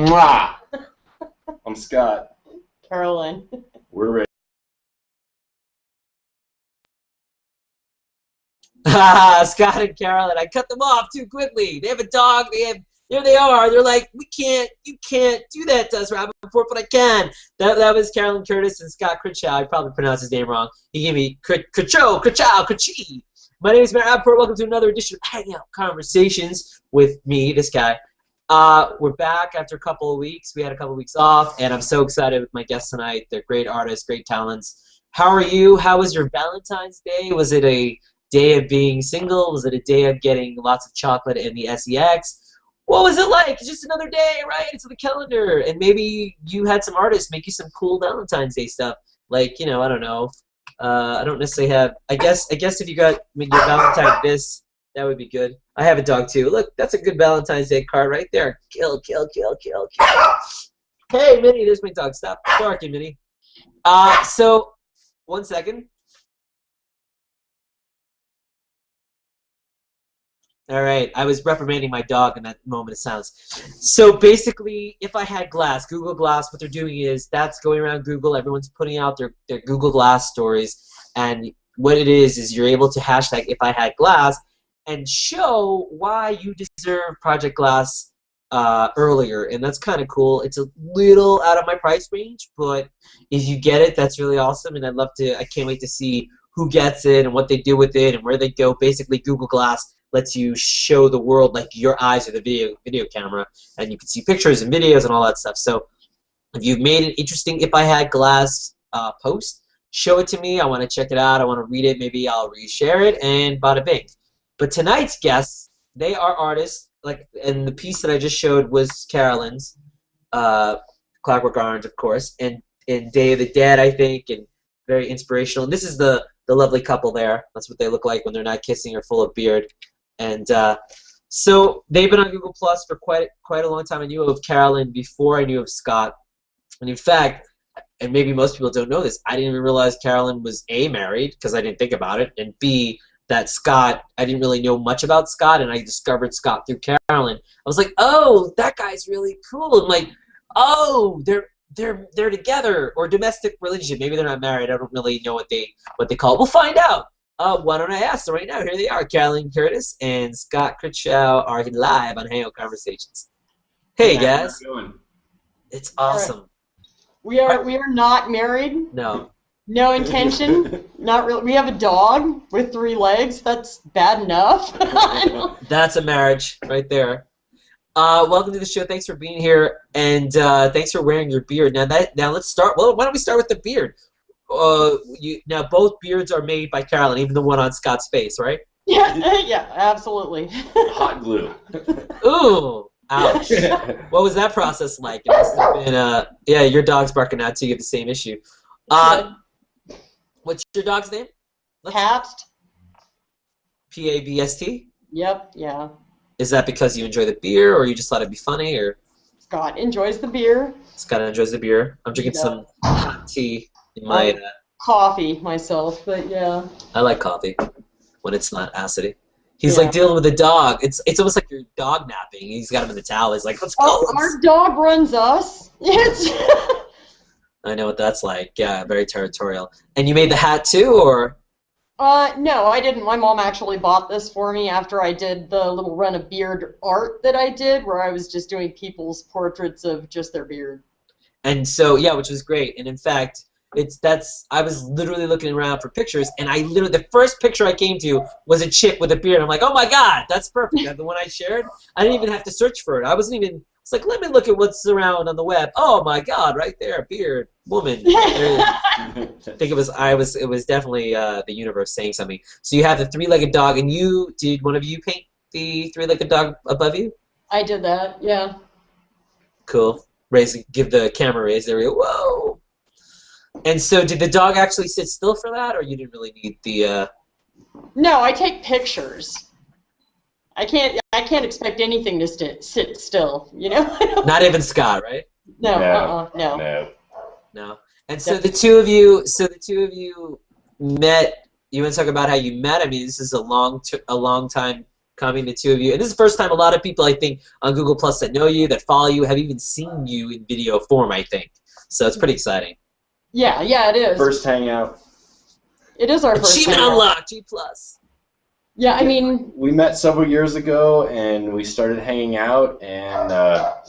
Mwah! I'm Scott. Carolyn. We're ready. Scott and Carolyn, I cut them off too quickly. They have a dog. There they are. They're like, you can't do that to us, Rappaport, but I can. That was Carolyn Curtis and Scott Krichau. I probably pronounced his name wrong. He gave me Krichau. My name is Matt Rappaport. Welcome to another edition of Hangout Conversations with me, this guy. We're back after a couple of weeks. We had a couple of weeks off, and I'm so excited with my guests tonight. They're great artists, great talents. How are you? How was your Valentine's Day? Was it a day of being single? Was it a day of getting lots of chocolate and the SEX? What was it like? It's just another day, right? It's on the calendar. And maybe you had some artists make you some cool Valentine's Day stuff. Like, you know, I don't know. I don't necessarily have. I guess if you got your Valentine's this, that would be good. I have a dog too. Look, that's a good Valentine's Day card right there. Kill, kill, kill, kill, kill. Hey, Minnie, there's my dog. Stop barking, Minnie. So, 1 second. All right, I was reprimanding my dog in that moment of silence. So basically, if I had Glass, Google Glass, what they're doing is that's going around Google. Everyone's putting out their Google Glass stories, and what it is you're able to hashtag if I had Glass and show why you deserve Project Glass earlier, and that's kind of cool. It's a little out of my price range, but if you get it, that's really awesome, and I can't wait to see who gets it and what they do with it and where they go. Basically, Google Glass lets you show the world like your eyes are the video camera, and you can see pictures and videos and all that stuff. So if you've made an interesting If I Had Glass post, show it to me. I want to check it out. I want to read it. Maybe I'll reshare it, and bada bing. But tonight's guests, they are artists, and the piece that I just showed was Carolyn's, Clockwork Orange, of course, and Day of the Dead, I think, and very inspirational. And this is the lovely couple there. That's what they look like when they're not kissing or full of beard. And so they've been on Google Plus for quite a long time. I knew of Carolyn before I knew of Scott. And in fact, and maybe most people don't know this, I didn't even realize Carolyn was A, married, because I didn't think about it, and B, that Scott, I didn't really know much about Scott, and I discovered Scott through Carolyn. I was like, oh, that guy's really cool. I'm like, oh, they're together, or domestic relationship. Maybe they're not married. I don't really know what they call it. We'll find out. Why don't I ask them right now? Here they are. Carolyn Curtis and Scott Krichau are live on Hangout Conversations. Hey, guys. How's it going? It's awesome. We are not married. No. No intention. Not really. We have a dog with 3 legs. That's bad enough. That's a marriage right there. Welcome to the show. Thanks for being here, and thanks for wearing your beard. Now let's start. Well, why don't we start with the beard? Now both beards are made by Carolyn, even the one on Scott's face, right? Yeah, absolutely. Hot glue. Ooh, ouch. What was that process like? It must have been, yeah, your dog's barking out too. You have the same issue. What's your dog's name? Pabst. P-A-B-S-T? Yep, yeah. Is that because you enjoy the beer, or you just thought it'd be funny, or? Scott enjoys the beer. Scott enjoys the beer. I'm drinking some hot tea in my... coffee myself, but yeah. I like coffee when it's not acidy. He's like dealing with a dog. It's almost like you're dog napping. He's got him in the towel. He's like, let's go. Oh, our dog runs us. I know what that's like. Yeah, very territorial. And you made the hat too, or? No, I didn't. My mom actually bought this for me after I did the little run of beard art that I did, where I was just doing people's portraits of just their beard. And so, yeah, which was great. And in fact, I was literally looking around for pictures, and the first picture I came to was a chick with a beard. I'm like, oh my God, that's perfect. The one I shared, I didn't even have to search for it. I wasn't even. It's like, let me look at what's around on the web. Oh my God, right there, beard, woman. I think it was definitely the universe saying something. So you have the 3-legged dog, and did one of you paint the 3-legged dog above you? I did that, yeah. Cool. Give the camera raise. There we go. Whoa. And so, did the dog actually sit still for that, or you didn't really need the? No, I take pictures. I can't expect anything to sit still, you know. Not even Scott, right? No. No. And so the two of you met. You want to talk about how you met? I mean, this is a long time coming, the two of you. And this is the first time a lot of people, I think, on Google Plus that know you, that follow you, have even seen you in video form, I think. So it's pretty exciting. Yeah, it is. First hangout. It is our first Achievement hangout. unlocked, G+. Yeah, I mean, We met several years ago, and we started hanging out, and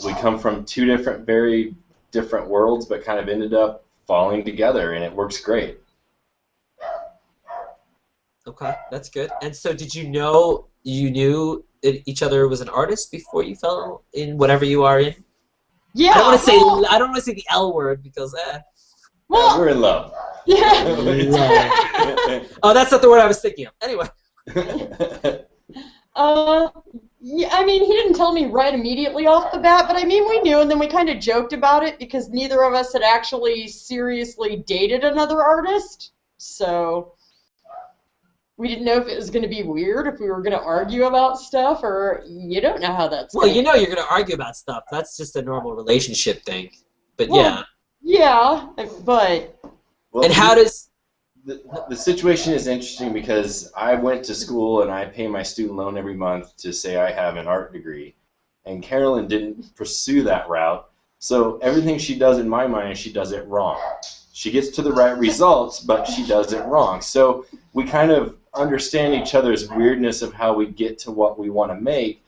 we come from two very different worlds, but kind of ended up falling together, and it works great. Okay, that's good. And so did you know you knew that each other was an artist before you fell in whatever you are in? yeah. I don't want to say well, I don't want to say the L word because well, We're in love. yeah. oh, that's not the word I was thinking of. Anyway. Yeah, I mean, he didn't tell me right immediately off the bat, but I mean, we knew, and then we kind of joked about it because neither of us had actually seriously dated another artist, so we didn't know if it was going to be weird, if we were going to argue about stuff, or you don't know how that's Well, you know you're going to argue about stuff. That's just a normal relationship thing. But Well, yeah, but Well, And how does... the situation is interesting because I went to school and I pay my student loan every month to say I have an art degree, and Carolyn didn't pursue that route. So everything she does in my mind, she does it wrong. She gets to the right results, but she does it wrong. So we kind of understand each other's weirdness of how we get to what we want to make,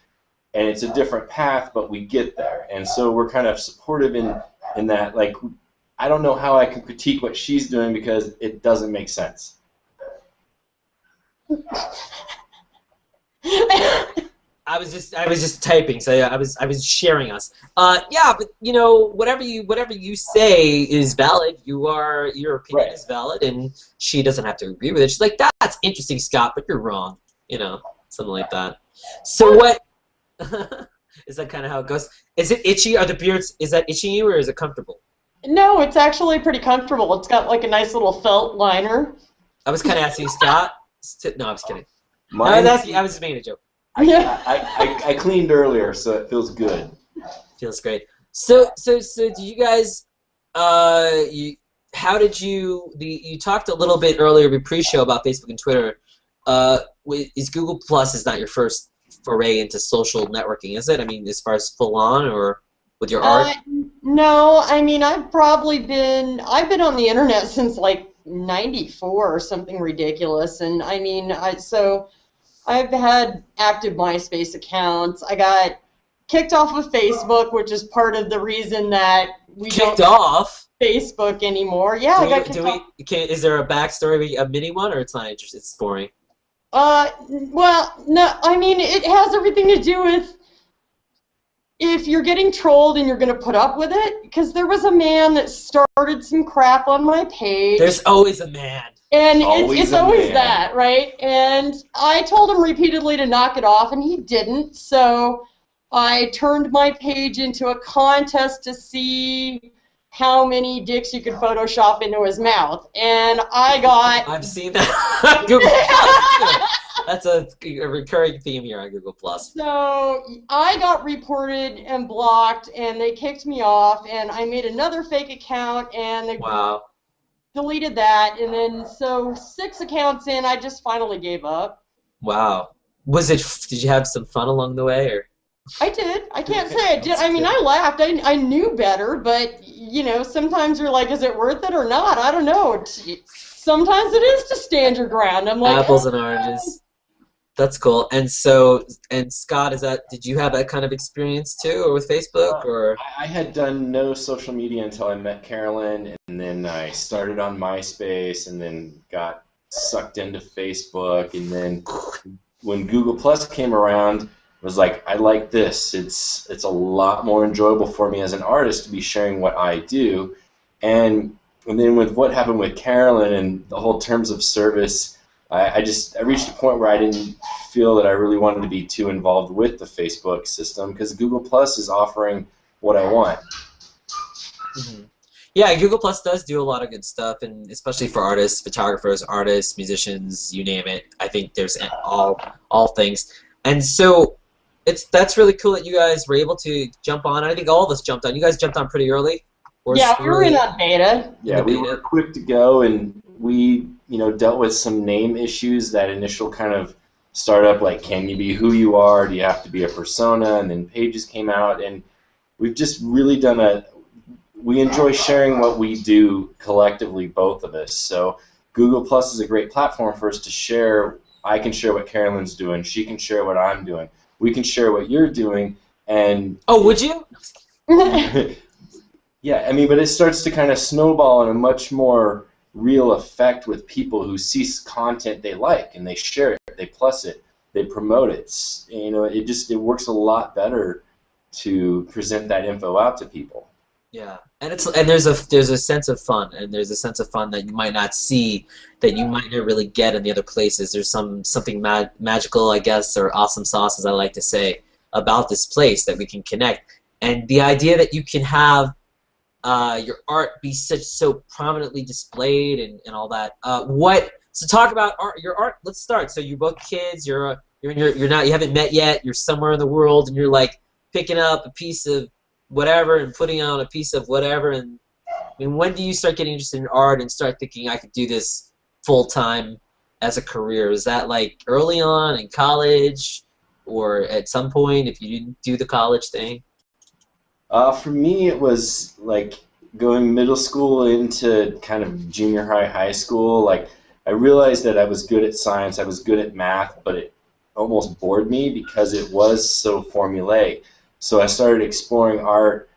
and it's a different path, but we get there. And so we're kind of supportive in that, like, I don't know how I can critique what she's doing because it doesn't make sense. I was just typing, so I was sharing us. Yeah, but you know, whatever you say is valid. Your opinion Right. is valid, and she doesn't have to agree with it. She's like, that's interesting, Scott, but you're wrong. You know, something like that. So what? Is that kind of how it goes? Is it itchy? Are the beards? Is that itching you, or is it comfortable? no, it's actually pretty comfortable. It's got like a nice little felt liner. I was kind of asking Scott. No, I was kidding. No, Mine, I was just making a joke. Yeah. I cleaned earlier, so it feels good. Feels great. So do you guys? How did you? You talked a little bit earlier pre-show about Facebook and Twitter. Is Google Plus is not your first foray into social networking, is it? I mean, as far as full on or with your art? No, I mean, I've been on the internet since like '94 or something ridiculous, and I mean, I've had active MySpace accounts. I got kicked off of Facebook, which is part of the reason that we Kicked don't off? Facebook anymore. Yeah, I got kicked off. Is there a backstory, a mini one, or it's not interesting? It's boring. Well, no, I mean, it has everything to do with if you're getting trolled and you're going to put up with it, because there was a man that started some crap on my page. There's always a man. And Always it's a always man. that, right? And I told him repeatedly to knock it off, and he didn't, so I turned my page into a contest to see how many dicks you could Photoshop into his mouth. And I got... I've seen that. Google Plus. That's a recurring theme here on Google Plus. So I got reported and blocked, and they kicked me off, and I made another fake account, and they Wow. deleted that, and then so 6 accounts in, I just finally gave up. Wow. Did you have some fun along the way, or? I did. I can't say I did. I mean, I laughed. I knew better, but, you know, sometimes you're like, is it worth it or not? I don't know. Sometimes it is to stand your ground. I'm like, Apples and oranges. That's cool. And Scott, did you have that kind of experience too, or with Facebook, or? I had done no social media until I met Carolyn, and then I started on MySpace, and then got sucked into Facebook, and then when Google Plus came around, I was like, I like this. It's a lot more enjoyable for me as an artist to be sharing what I do, and then with what happened with Carolyn and the whole terms of service, I reached a point where I didn't feel that I really wanted to be too involved with the Facebook system because Google Plus is offering what I want. Mm-hmm. Yeah, Google Plus does do a lot of good stuff, and especially for artists, photographers, artists, musicians, you name it. I think there's all things, and so that's really cool that you guys were able to jump on. I think all of us jumped on. You guys jumped on pretty early. Yeah, we were in on beta. Yeah, we were quick to go, and we dealt with some name issues. That initial kind of startup, like, can you be who you are? Do you have to be a persona? And then pages came out, and we've just really we enjoy sharing what we do collectively, both of us. So Google Plus is a great platform for us to share. I can share what Carolyn's doing. She can share what I'm doing. We can share what you're doing. And oh, would you? yeah, I mean, but it starts to kind of snowball in a much more real effect with people who see content they like, and they share it, they plus it, they promote it. You know, it works a lot better to present that info out to people. Yeah, and there's a sense of fun, and there's a sense of fun that you might not see, that you might not really get in the other places. There's something magical, I guess, or awesome sauce, as I like to say, about this place that we can connect. And the idea that you can have your art be so prominently displayed and all that. So talk about your art. Let's start. So you're both kids. You haven't met yet. You're somewhere in the world, and you're like picking up a piece of whatever and putting on a piece of whatever. And I mean, when do you start getting interested in art and start thinking I could do this full time as a career? Is that like early on in college, or at some point if you didn't do the college thing? For me, it was like going middle school into kind of junior high school. Like, I realized that I was good at science, I was good at math, but it almost bored me because it was so formulaic. So I started exploring art,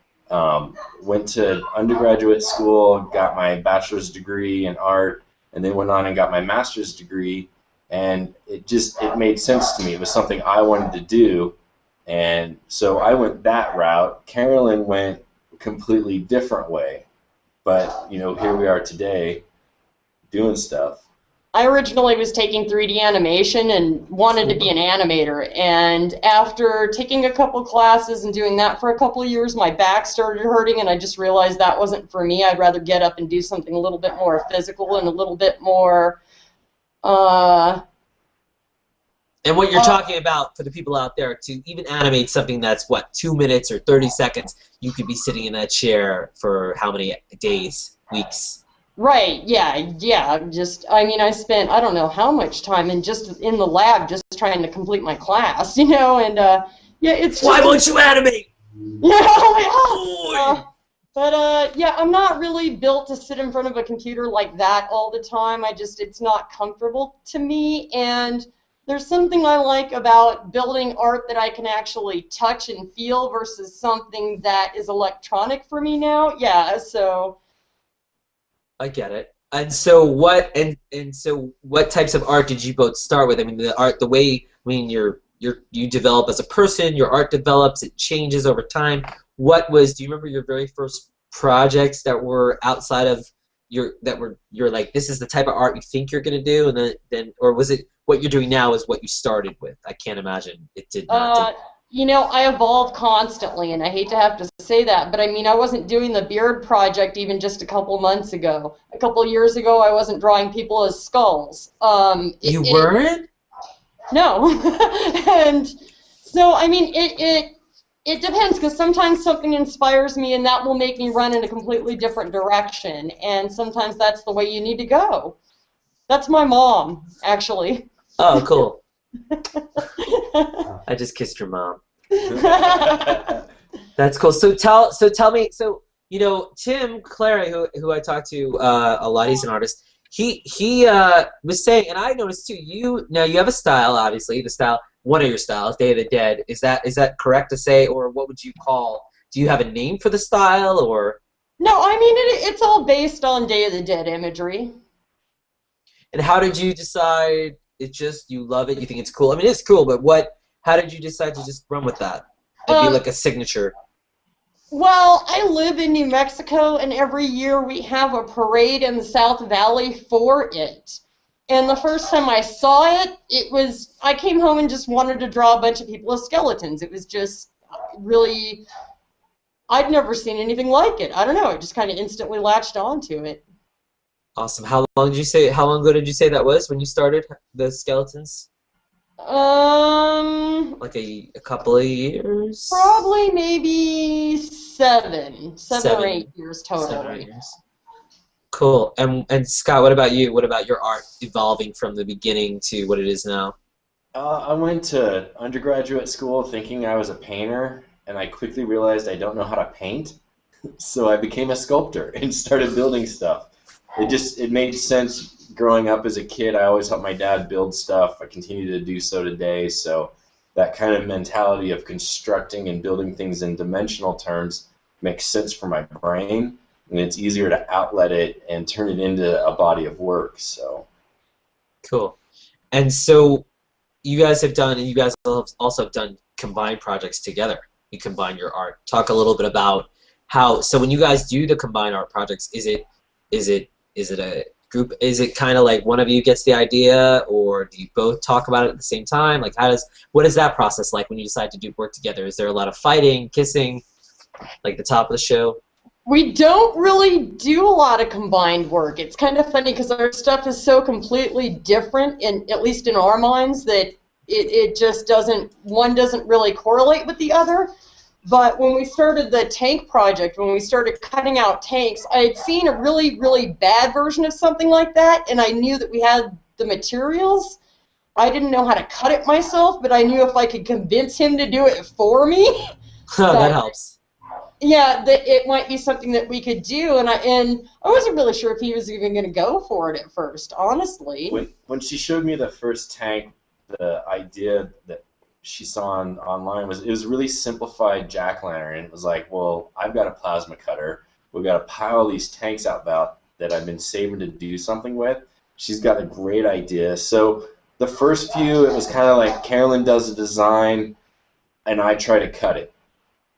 went to undergraduate school, got my bachelor's degree in art, and then went on and got my master's degree. And it made sense to me. It was something I wanted to do. And so I went that route. Carolyn went a completely different way. But, you know, here we are today doing stuff. I originally was taking 3D animation and wanted to be an animator. And after taking a couple classes and doing that for a couple of years, my back started hurting, and I just realized that wasn't for me. I'd rather get up and do something a little bit more physical and a little bit more... And what you're talking about, for the people out there, to even animate something that's, what, 2 minutes or 30 seconds, you could be sitting in that chair for how many days, weeks? Right, yeah. I mean, I spent, I don't know how much time in the lab just trying to complete my class, you know, and, yeah, it's just... Why won't you animate? Yeah, yeah, I'm not really built to sit in front of a computer like that all the time. It's not comfortable to me, and... There's something I like about building art that I can actually touch and feel versus something that is electronic for me now. Yeah, so I get it. And so what types of art did you both start with? I mean, you develop as a person, your art develops, it changes over time. Do you remember your very first projects that were outside of you're like, this is the type of art you think you're going to do, and then or was it what you're doing now is what you started with? I can't imagine it did not. You know, I evolve constantly, and I hate to have to say that, but I mean, I wasn't doing the beard project even just a couple months ago. A couple years ago, I wasn't drawing people as skulls. You weren't? No. And so, I mean, it depends, because sometimes something inspires me, and that will make me run in a completely different direction, and sometimes that's the way you need to go. That's my mom, actually. Oh, cool. I just kissed your mom. That's cool. So tell me, you know, Tim Clary, who I talked to a lot, he's an artist. He was saying, and I noticed too. You have a style, obviously. One of your styles, Day of the Dead. Is that correct to say, or what would you call? Do you have a name for the style, or? No, I mean it's all based on Day of the Dead imagery. And how did you decide? You love it. You think it's cool. I mean, it's cool, but how did you decide to just run with that? To be like a signature. Well, I live in New Mexico, and every year we have a parade in the South Valley for it. And the first time I saw it, I came home and just wanted to draw a bunch of people as skeletons. It was just really, I'd never seen anything like it. I don't know, it just kind of instantly latched onto it. Awesome. How long ago did you say that was when you started the skeletons? Like a couple of years? Probably maybe seven or 8 years total. 7 or 8 years. Cool. And Scott, what about you? What about your art evolving from the beginning to what it is now? I went to undergraduate school thinking I was a painter, and I quickly realized I don't know how to paint. So I became a sculptor and started building stuff. It made sense growing up as a kid. I always helped my dad build stuff. I continue to do so today. So that kind of mentality of constructing and building things in dimensional terms makes sense for my brain, and it's easier to outlet it and turn it into a body of work. So Cool. And so you guys have done, and you guys also have done combined projects together. You combine your art. Talk a little bit about how. So when you guys do the combined art projects, is it a group? Is it kind of like one of you gets the idea, or do you both talk about it at the same time? Like, what is that process like when you decide to do work together? Is there a lot of fighting, kissing, like the top of the show? We don't really do a lot of combined work. It's kind of funny because our stuff is so completely different, at least in our minds, that it just one doesn't really correlate with the other. But when we started the tank project, when we started cutting out tanks, I had seen a really, really bad version of something like that, and I knew that we had the materials. I didn't know how to cut it myself, but I knew if I could convince him to do it for me, That helps. yeah, that it might be something that we could do. And I wasn't really sure if he was even going to go for it at first, honestly. when she showed me the first tank, the idea that she saw online was, it was a really simplified jack-o'-lantern. It was like, well, I've got a plasma cutter. We've got a pile of these tanks out that I've been saving to do something with. She's got a great idea. So the first few, it was kind of like Carolyn does the design, and I try to cut it.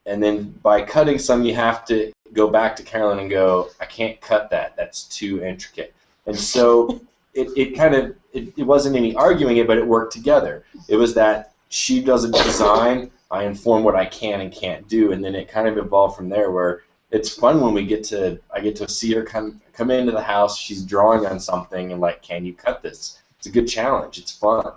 And then by cutting some, you have to go back to Carolyn and go, I can't cut that. That's too intricate. And so it wasn't any arguing it, but it worked together. It was that she does a design, I inform what I can and can't do, and then it kind of evolved from there, where it's fun when I get to see her come into the house, she's drawing on something, and like, can you cut this? It's a good challenge. It's fun.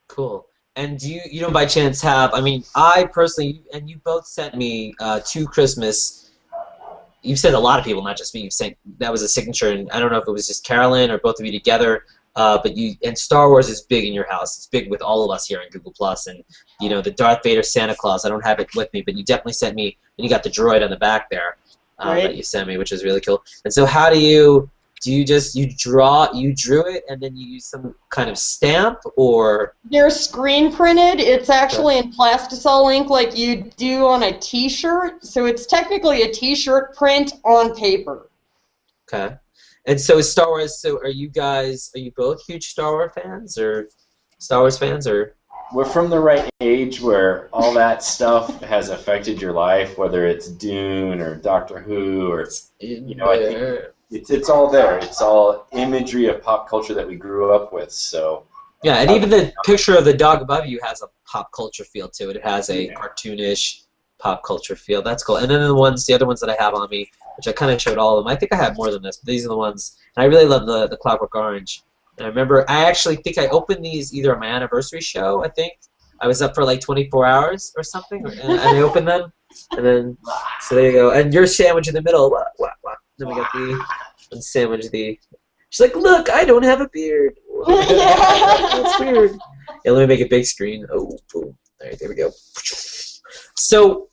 Cool. And do you don't by chance have, I mean, I personally, and you both sent me to Christmas, you've sent a lot of people, not just me, you've sent, that was a signature, and I don't know if it was just Carolyn or both of you together, but and Star Wars is big in your house. It's big with all of us here on Google+, and, you know, the Darth Vader Santa Claus, I don't have it with me, but you definitely sent me, and you got the droid on the back there that you sent me, which is really cool. And so how do you drew it, and then you use some kind of stamp, or? They're screen printed. It's actually in plastisol ink like you do on a t-shirt, so it's technically a t-shirt print on paper. Okay. And so Star Wars, so are you both huge Star Wars fans, or Star Wars fans, or? We're from the right age where all that stuff has affected your life, whether it's Dune or Doctor Who, or, you know, I think it's all there. It's all imagery of pop culture that we grew up with. So yeah, and even the picture of the dog above you has a pop culture feel to it. It has a cartoonish pop culture feel. That's cool. And then the other ones that I have on me, which I kind of showed all of them. I think I have more than this, but these are the ones. And I really love the Clockwork Orange. And I remember, I actually think I opened these either on my anniversary show, I think. I was up for like 24 hours or something, and I opened them. And then, so there you go. And your sandwich in the middle. Then we got the sandwich. She's like, look, I don't have a beard. That's weird. Yeah, let me make a big screen. Oh, boom. All right, there we go. So,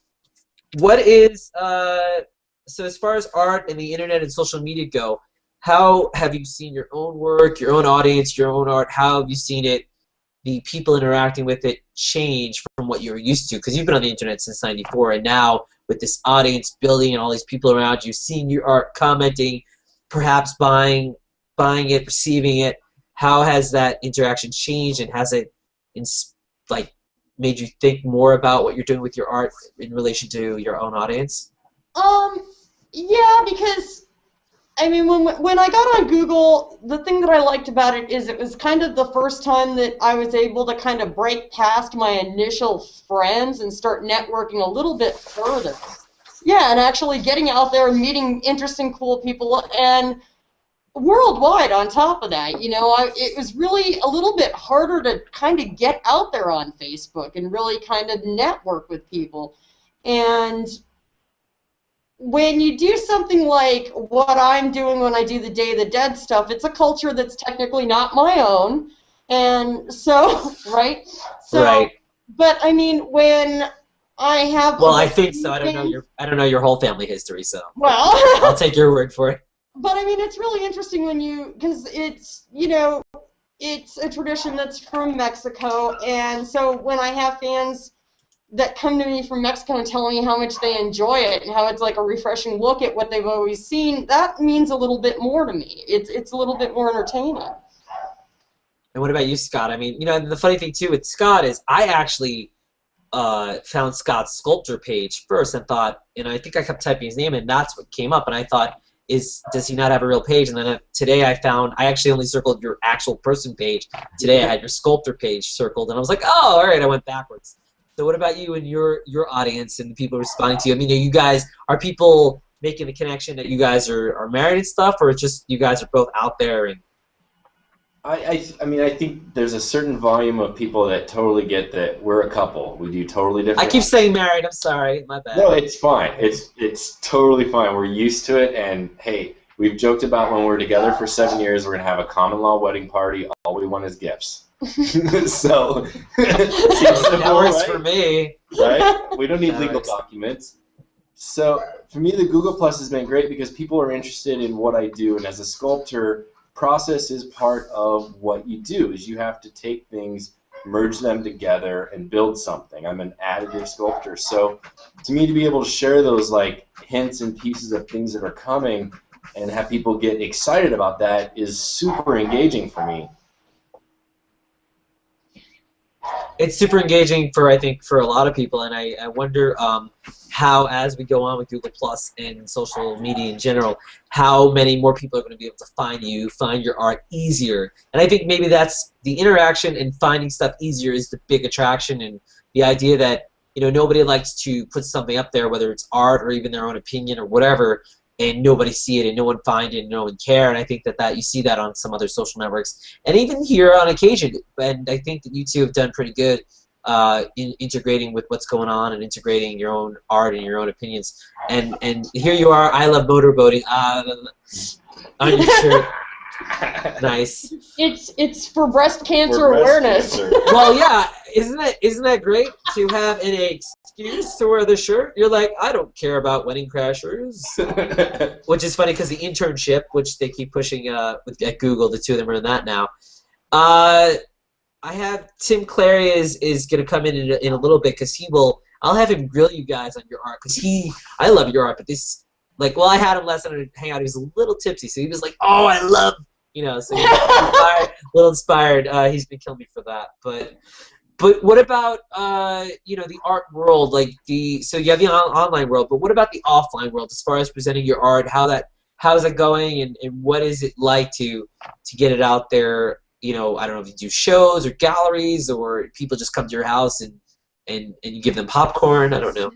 what is, so as far as art and the internet and social media go, how have you seen your own work, your own audience, your own art, how have you seen it, the people interacting with it, change from what you were used to? Because you've been on the internet since '94, and now with this audience building and all these people around you, seeing your art, commenting, perhaps buying it, receiving it, how has that interaction changed, and has it made you think more about what you're doing with your art in relation to your own audience? Yeah, because I mean, when I got on Google, the thing that I liked about it is it was kind of the first time that I was able to kind of break past my initial friends and start networking a little bit further. Yeah, and actually getting out there and meeting interesting, cool people, and worldwide on top of that. You know, it was really a little bit harder to kind of get out there on Facebook and really kind of network with people. And when you do something like what I'm doing when I do the Day of the Dead stuff, it's a culture that's technically not my own, And so, right? So, Right. But I mean, when I have Well, I think so. I don't know your whole family history, so well, I'll take your word for it. But I mean, it's really interesting because it's it's a tradition that's from Mexico, and so when I have fans that come to me from Mexico and tell me how much they enjoy it and how it's like a refreshing look at what they've always seen, that means a little bit more to me. It's a little bit more entertaining. And what about you, Scott? I mean, the funny thing too with Scott is I actually found Scott's sculptor page first and thought, I think I kept typing his name and that's what came up, and I thought, does he not have a real page? And then today I actually only circled your actual person page. Today I had your sculptor page circled, and I was like, oh, all right, I went backwards. So what about you and your audience and the people responding to you? I mean, are people making the connection that you guys are married and stuff, or it's just you guys are both out there? And I mean, I think there's a certain volume of people that totally get that we're a couple. We do totally different. I keep saying married. I'm sorry, my bad. No, it's fine. It's totally fine. We're used to it, and hey, we've joked about when we're together for 7 years, we're gonna have a common law wedding party. All we want is gifts. So that works for me. Right? We don't need legal documents. So for me, the Google Plus has been great because people are interested in what I do, and as a sculptor, process is part of what you do. Is you have to take things, merge them together, and build something. I'm an additive sculptor, so to me, to be able to share those like hints and pieces of things that are coming, and have people get excited about that is super engaging for me. It's super engaging I think for a lot of people, and I wonder how, as we go on with Google Plus and social media in general, how many more people are going to be able to find your art easier. And I think maybe that's the interaction and finding stuff easier is the big attraction, and the idea that nobody likes to put something up there, whether it's art or even their own opinion or whatever, and nobody see it and no one find it and no one care. And I think that you see that on some other social networks and even here on occasion. And I think that you two have done pretty good in integrating with what's going on and integrating your own art and your own opinions. And here you are, I love motorboating on your shirt. Nice. It's for breast cancer awareness. Well, yeah, isn't that great to have an excuse to wear the shirt? You're like, I don't care about wedding crashers, which is funny because the internship, which they keep pushing at Google, the two of them are in that now. I have Tim Clary is going to come in a little bit because I'll have him grill you guys on your art because I love your art, but this. Like, well, I had him last night at Hangout. He was a little tipsy, so he was like, "Oh, I love," so he was a little inspired. He's been killing me for that. But what about the art world? So you have the online world, but what about the offline world as far as presenting your art? How's it going, and what is it like to get it out there? I don't know if you do shows or galleries or people just come to your house and you give them popcorn. I don't know.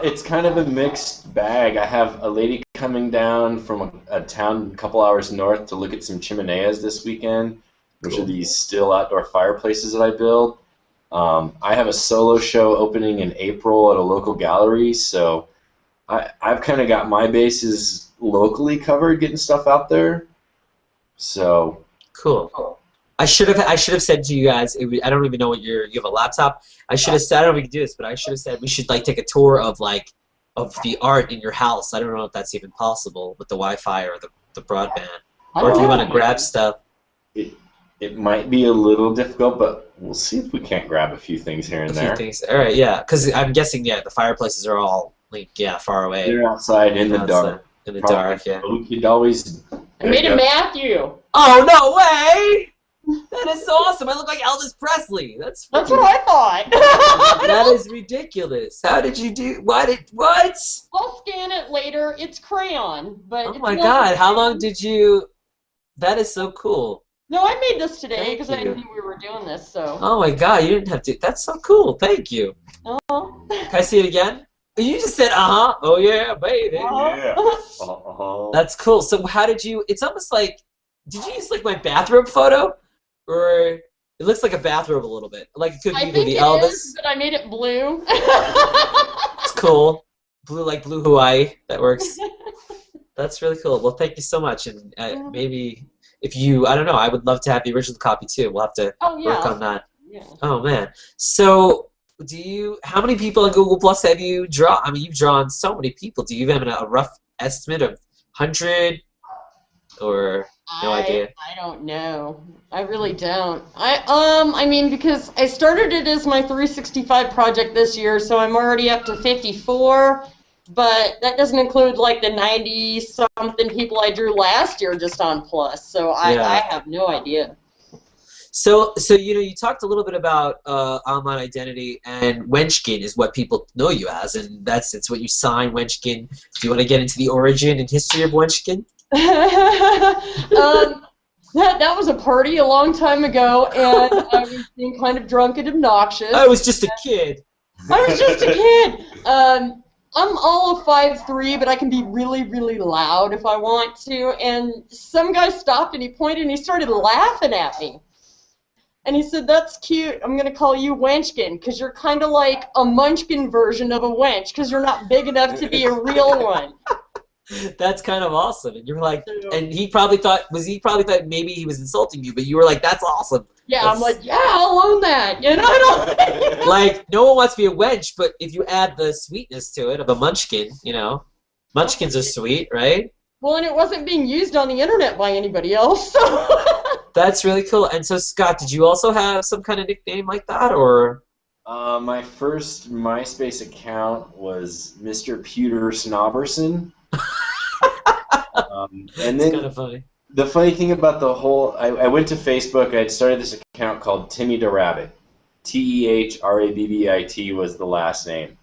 It's kind of a mixed bag. I have a lady coming down from a town a couple hours north to look at some chimeneas this weekend, which are these still outdoor fireplaces that I build. I have a solo show opening in April at a local gallery, so I've kind of got my bases locally covered, getting stuff out there. So cool. I should have said to you guys. I don't even know what you have a laptop. I should have said, I don't know if we can do this, but I should have said we should take a tour of the art in your house. I don't know if that's even possible with the Wi-Fi or the broadband, or if you want to grab stuff. It might be a little difficult, but we'll see if we can't grab a few things here and there. All right, yeah, because I'm guessing the fireplaces are all far away. They're outside in the dark. In the dark, yeah. We could always. I made a Matthew. Oh no way! That is so awesome. I look like Elvis Presley. That's what I thought. That is ridiculous. How did you do? What? I'll scan it later. It's crayon, but. Oh my God! How long did you? That is so cool. No, I made this today because I knew we were doing this. So. Oh my God! You didn't have to. That's so cool. Thank you. Can I see it again? You just said Oh yeah, baby. Yeah. That's cool. So how did you? It's almost like. Did you use my bathrobe photo? Or it looks like a bathrobe a little bit. Like it could be the Elvis. Is, but I made it blue. It's cool. Blue, like blue Hawaii. That works. That's really cool. Well, thank you so much. And maybe if you, I don't know, I would love to have the original copy too. We'll have to work on that. Yeah. Oh man. So how many people on Google Plus have you drawn? I mean, you've drawn so many people. Do you have a rough estimate of 100 or no idea? I don't know. I really don't. I mean, because I started it as my 365 project this year, so I'm already up to 54, but that doesn't include like the 90-something people I drew last year just on Plus, so I have no idea. So you talked a little bit about online identity, and Wenchkin is what people know you as, and it's what you sign, Wenchkin. Do you want to get into the origin and history of Wenchkin? That was a party a long time ago, and I was being kind of drunk and obnoxious. I was just a kid. I'm all of 5'3", but I can be really, really loud if I want to. And some guy stopped and he pointed and he started laughing at me. And he said, "That's cute. I'm going to call you Wenchkin because you're kind of like a Munchkin version of a wench because you're not big enough to be a real one." That's kind of awesome. And you're like, and he probably thought maybe he was insulting you, but you were like, "That's awesome." Yeah, I'm like, yeah, I'll own that. You know, I don't. Like, no one wants to be a wench, but if you add the sweetness to it of a munchkin, munchkins are sweet, right? Well, and it wasn't being used on the internet by anybody else. So. That's really cool. And so, Scott, did you also have some kind of nickname like that, or? My first MySpace account was Mr. Pewter Snobberson. And then kind of funny. The funny thing about the whole, I went to Facebook. I had started this account called Timmy the Rabbit. TEHRABBIT was the last name.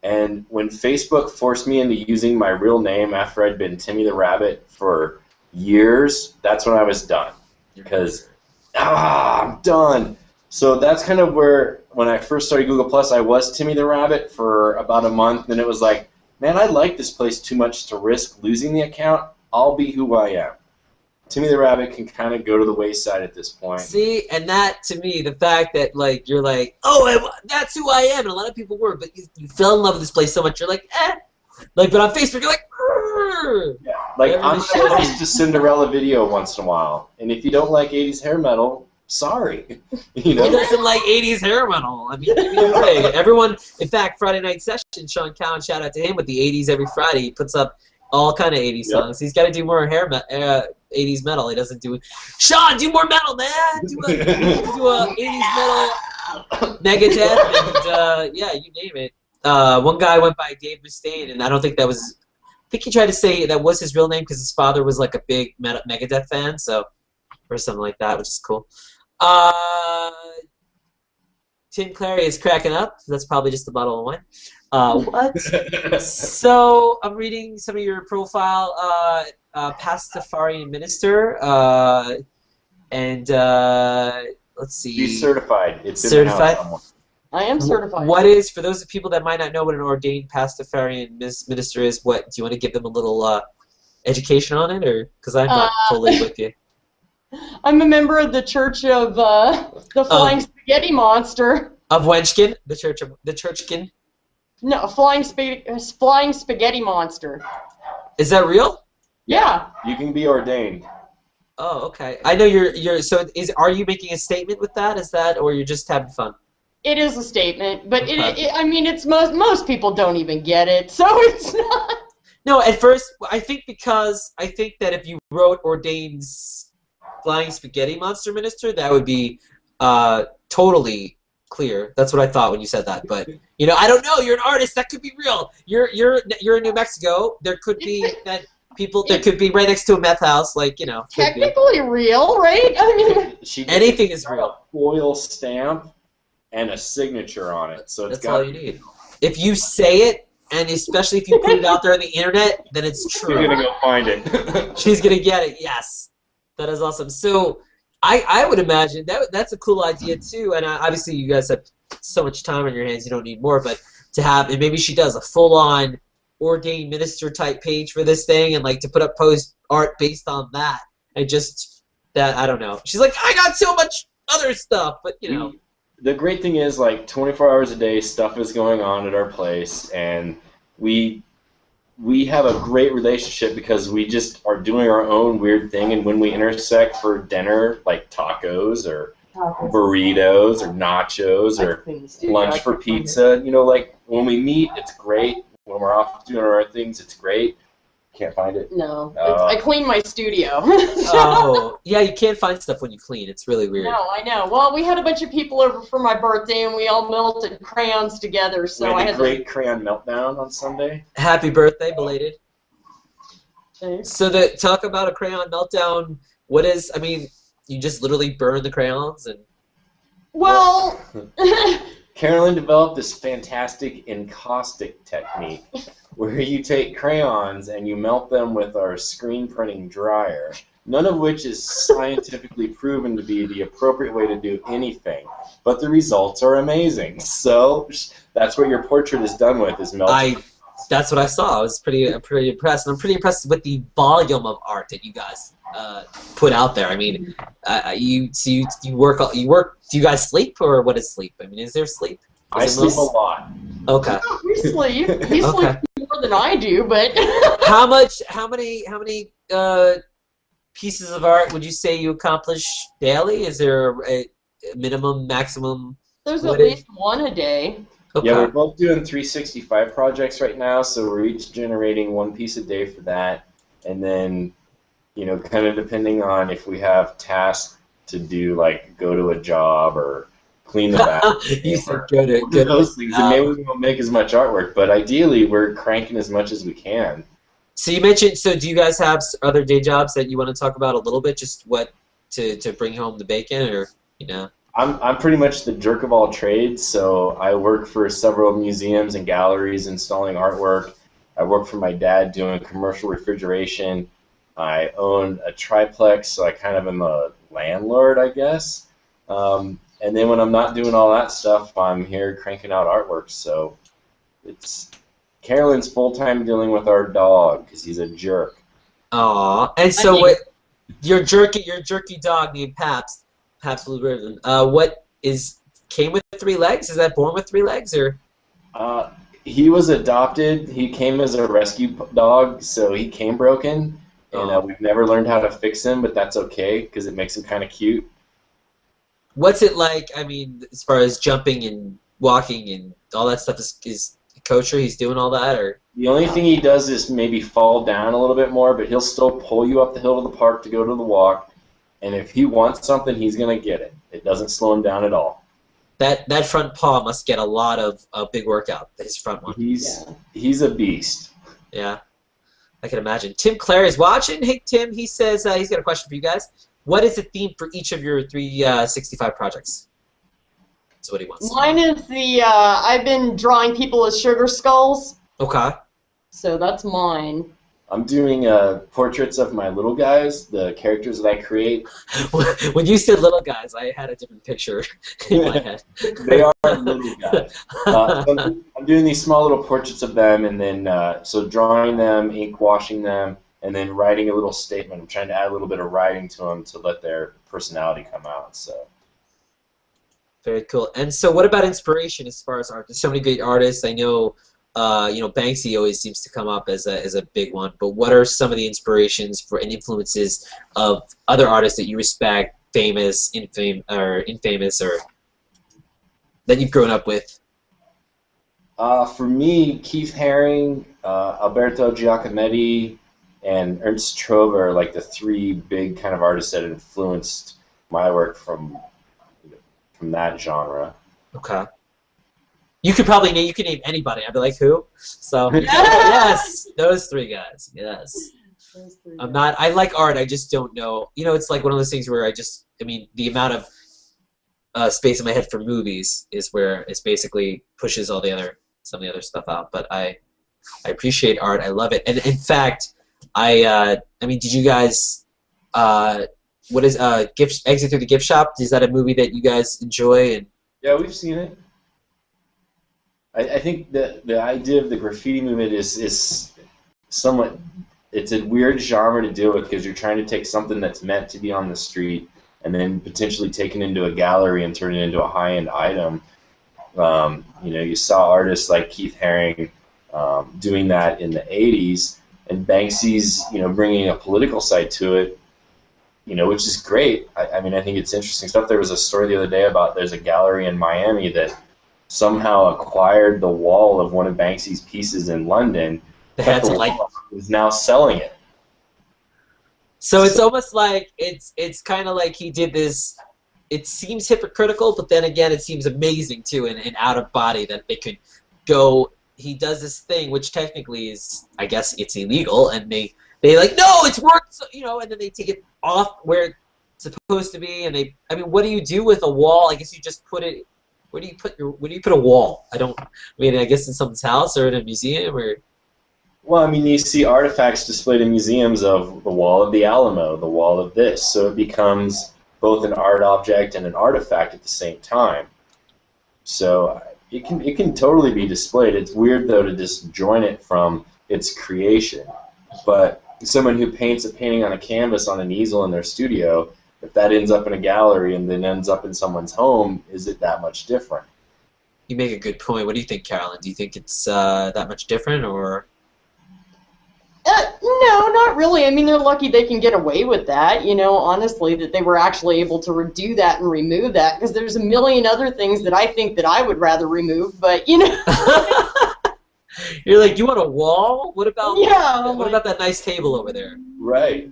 And when Facebook forced me into using my real name after I'd been Timmy the Rabbit for years, that's when I was done. Because, I'm done. So that's kind of where, when I first started Google+, I was Timmy the Rabbit for about a month. And it was like, man, I like this place too much to risk losing the account. I'll be who I am. Timmy the Rabbit can kind of go to the wayside at this point. See, and that, to me, the fact that, like, you're like, oh, that's who I am, and a lot of people were, but you fell in love with this place so much, you're like, eh. Like, but on Facebook, you're like, Rrr. Yeah, like, I'm going to post a Cinderella video once in a while, and if you don't like 80s hair metal, sorry. He doesn't like 80s hair metal. I mean, give me a break. Everyone, in fact, Friday Night Session, Sean Cowan, shout out to him with the 80s every Friday. He puts up all kind of 80s songs. He's got to do more 80s metal. He doesn't do. Sean, do more metal, man. Do a 80s metal, Megadeth, and yeah, you name it. One guy went by Dave Mustaine, and I don't think that was. I think he tried to say that was his real name because his father was like a big Megadeth fan, so or something like that, which is cool. Tim Clary is cracking up. That's probably just a bottle of wine. What? So I'm reading some of your profile. Pastafarian minister, and let's see. He's certified. It's certified. In the house. I am certified. What is, for those people that might not know what an ordained Pastafarian minister is? What do you want to give them a little education on it, or because I'm not totally with you? I'm a member of the Church of the Flying Spaghetti Monster. Of Wenchkin, the Churchkin. No, Flying Spaghetti Monster. Is that real? Yeah. You can be ordained. Oh, okay. I know you're. So, are you making a statement with that? Is that, or you're just having fun? It is a statement, but I mean, it's most people don't even get it, so it's not. No, at first, I think that if you wrote ordained Flying Spaghetti Monster Minister, that would be totally clear. That's what I thought when you said that, but I don't know. You're an artist. That could be real. You're in New Mexico. There could be that people. There could be right next to a meth house, like Technically real, right? I mean, anything is real. A foil stamp and a signature on it. So that's all you need. If you say it, and especially if you put it out there on the internet, then it's true. You're gonna go find it. She's gonna get it. Yes, that is awesome. So. I would imagine that's a cool idea too, and obviously you guys have so much time on your hands, you don't need more, but to have, and maybe she does a full-on ordained minister type page for this thing, and like to put up post art based on that, and just that, I don't know. She's like, I got so much other stuff, but The great thing is, like, 24 hours a day, stuff is going on at our place, and we we have a great relationship because we just are doing our own weird thing, and when we intersect for dinner, like tacos or burritos or nachos or lunch for pizza, you know, like when we meet, it's great. When we're off doing our own things, it's great. Can't find it? No. I clean my studio. Oh, yeah, you can't find stuff when you clean. It's really weird. No, I know. Well, we had a bunch of people over for my birthday, and we all melted crayons together. So we I had had a great crayon meltdown on Sunday. Happy birthday, belated. Thanks. So talk about a crayon meltdown. What is, I mean, you just literally burn the crayons and... Well... Carolyn developed this fantastic encaustic technique where you take crayons and you melt them with our screen printing dryer, none of which is scientifically proven to be the appropriate way to do anything, but the results are amazing. So that's what your portrait is done with, is melting. That's what I saw. I was pretty impressed, and I'm pretty impressed with the volume of art that you guys put out there. I mean, you work. Do you guys sleep, or what is sleep? I mean, is there sleep? I sleep a lot. Okay. We sleep. He sleeps more than I do, but. How many pieces of art would you say you accomplish daily? Is there a minimum, maximum? There's at least one a day. Okay. Yeah, we're both doing 365 projects right now, so we're each generating one piece a day for that, and then, you know, kind of depending on if we have tasks to do, like go to a job or clean the bathroom. You said go to those things, and maybe we won't make as much artwork, but ideally we're cranking as much as we can. So you mentioned, so do you guys have other day jobs that you want to talk about a little bit, just what to bring home the bacon, or, you know? I'm pretty much the jerk of all trades, so I work for several museums and galleries installing artwork. I work for my dad doing commercial refrigeration. I own a triplex, so I kind of am a landlord, I guess. And then when I'm not doing all that stuff, I'm here cranking out artwork. So it's Carolyn's full-time dealing with our dog because he's a jerk. Aw, and so what? Your jerky dog named Paps Blue Ribbon. What came with 3 legs? Is that born with 3 legs, or? He was adopted. He came as a rescue dog, so he came broken, and we've never learned how to fix him, but that's okay because it makes him kind of cute. What's it like? I mean, as far as jumping and walking and all that stuff, is kosher? He's doing all that, or? The only thing he does is maybe fall down a little bit more, but he'll still pull you up the hill to the park to go to the walk. And if he wants something, he's going to get it. It doesn't slow him down at all. That front paw must get a lot of big workout, his front one. He's a beast. Yeah, I can imagine. Tim Clary's watching. Hey, Tim, he says he's got a question for you guys. What is the theme for each of your 365 projects? That's what he wants. Mine is I've been drawing people as sugar skulls. Okay. So that's mine. I'm doing portraits of my little guys, the characters that I create. When you said little guys, I had a different picture in my head. They are little guys. I'm doing these small little portraits of them, and then so drawing them, ink washing them, and then writing a little statement. I'm trying to add a little bit of writing to them to let their personality come out. So. Very cool. And so, what about inspiration as far as art? There's so many great artists. I know. You know, Banksy always seems to come up as a big one. But what are some of the inspirations and influences of other artists that you respect, famous, infamous, or that you've grown up with? For me, Keith Haring, Alberto Giacometti, and Ernst Trove are like the 3 big kind of artists that influenced my work from that genre. Okay. You could probably name anybody. I'd be like, who? So yes, those 3 guys. Yes. I'm not. I like art. I just don't know. You know, it's like one of those things where I mean, the amount of space in my head for movies is where it basically pushes some of the other stuff out. But I appreciate art. I love it. And in fact, I mean, did you guys? What is Exit Through the Gift Shop? Is that a movie that you guys enjoy? And yeah, we've seen it. I think the idea of the graffiti movement is somewhat, it's a weird genre to deal with because you're trying to take something that's meant to be on the street and then potentially take it into a gallery and turn it into a high-end item. You know, you saw artists like Keith Haring doing that in the 80s, and Banksy's, bringing a political side to it, which is great. I mean, I think it's interesting stuff. There was a story the other day about there's a gallery in Miami that somehow acquired the wall of one of Banksy's pieces in London, but the wall is now selling it. So it's almost like it's kind of like he did this. It seems hypocritical, but then again, it seems amazing too, and out of body that they could go. He does this thing, which technically is, I guess, it's illegal, and they like, no, it's worth, and then they take it off where it's supposed to be, and I mean, what do you do with a wall? I guess you just put it. Where do you put a wall? I guess in someone's house or in a museum or. Well, I mean, you see artifacts displayed in museums of the wall of the Alamo, the wall of this, so it becomes both an art object and an artifact at the same time. So it can totally be displayed. It's weird though to disjoin it from its creation. But someone who paints a painting on a canvas on an easel in their studio, if that ends up in a gallery and then ends up in someone's home, is it that much different? You make a good point. What do you think, Carolyn? Do you think it's that much different, or? No, not really. I mean, they're lucky they can get away with that, honestly, that they were actually able to redo that and remove that, because there's a million other things that I think that I would rather remove, but, You're like, you want a wall? What about about that nice table over there? Right.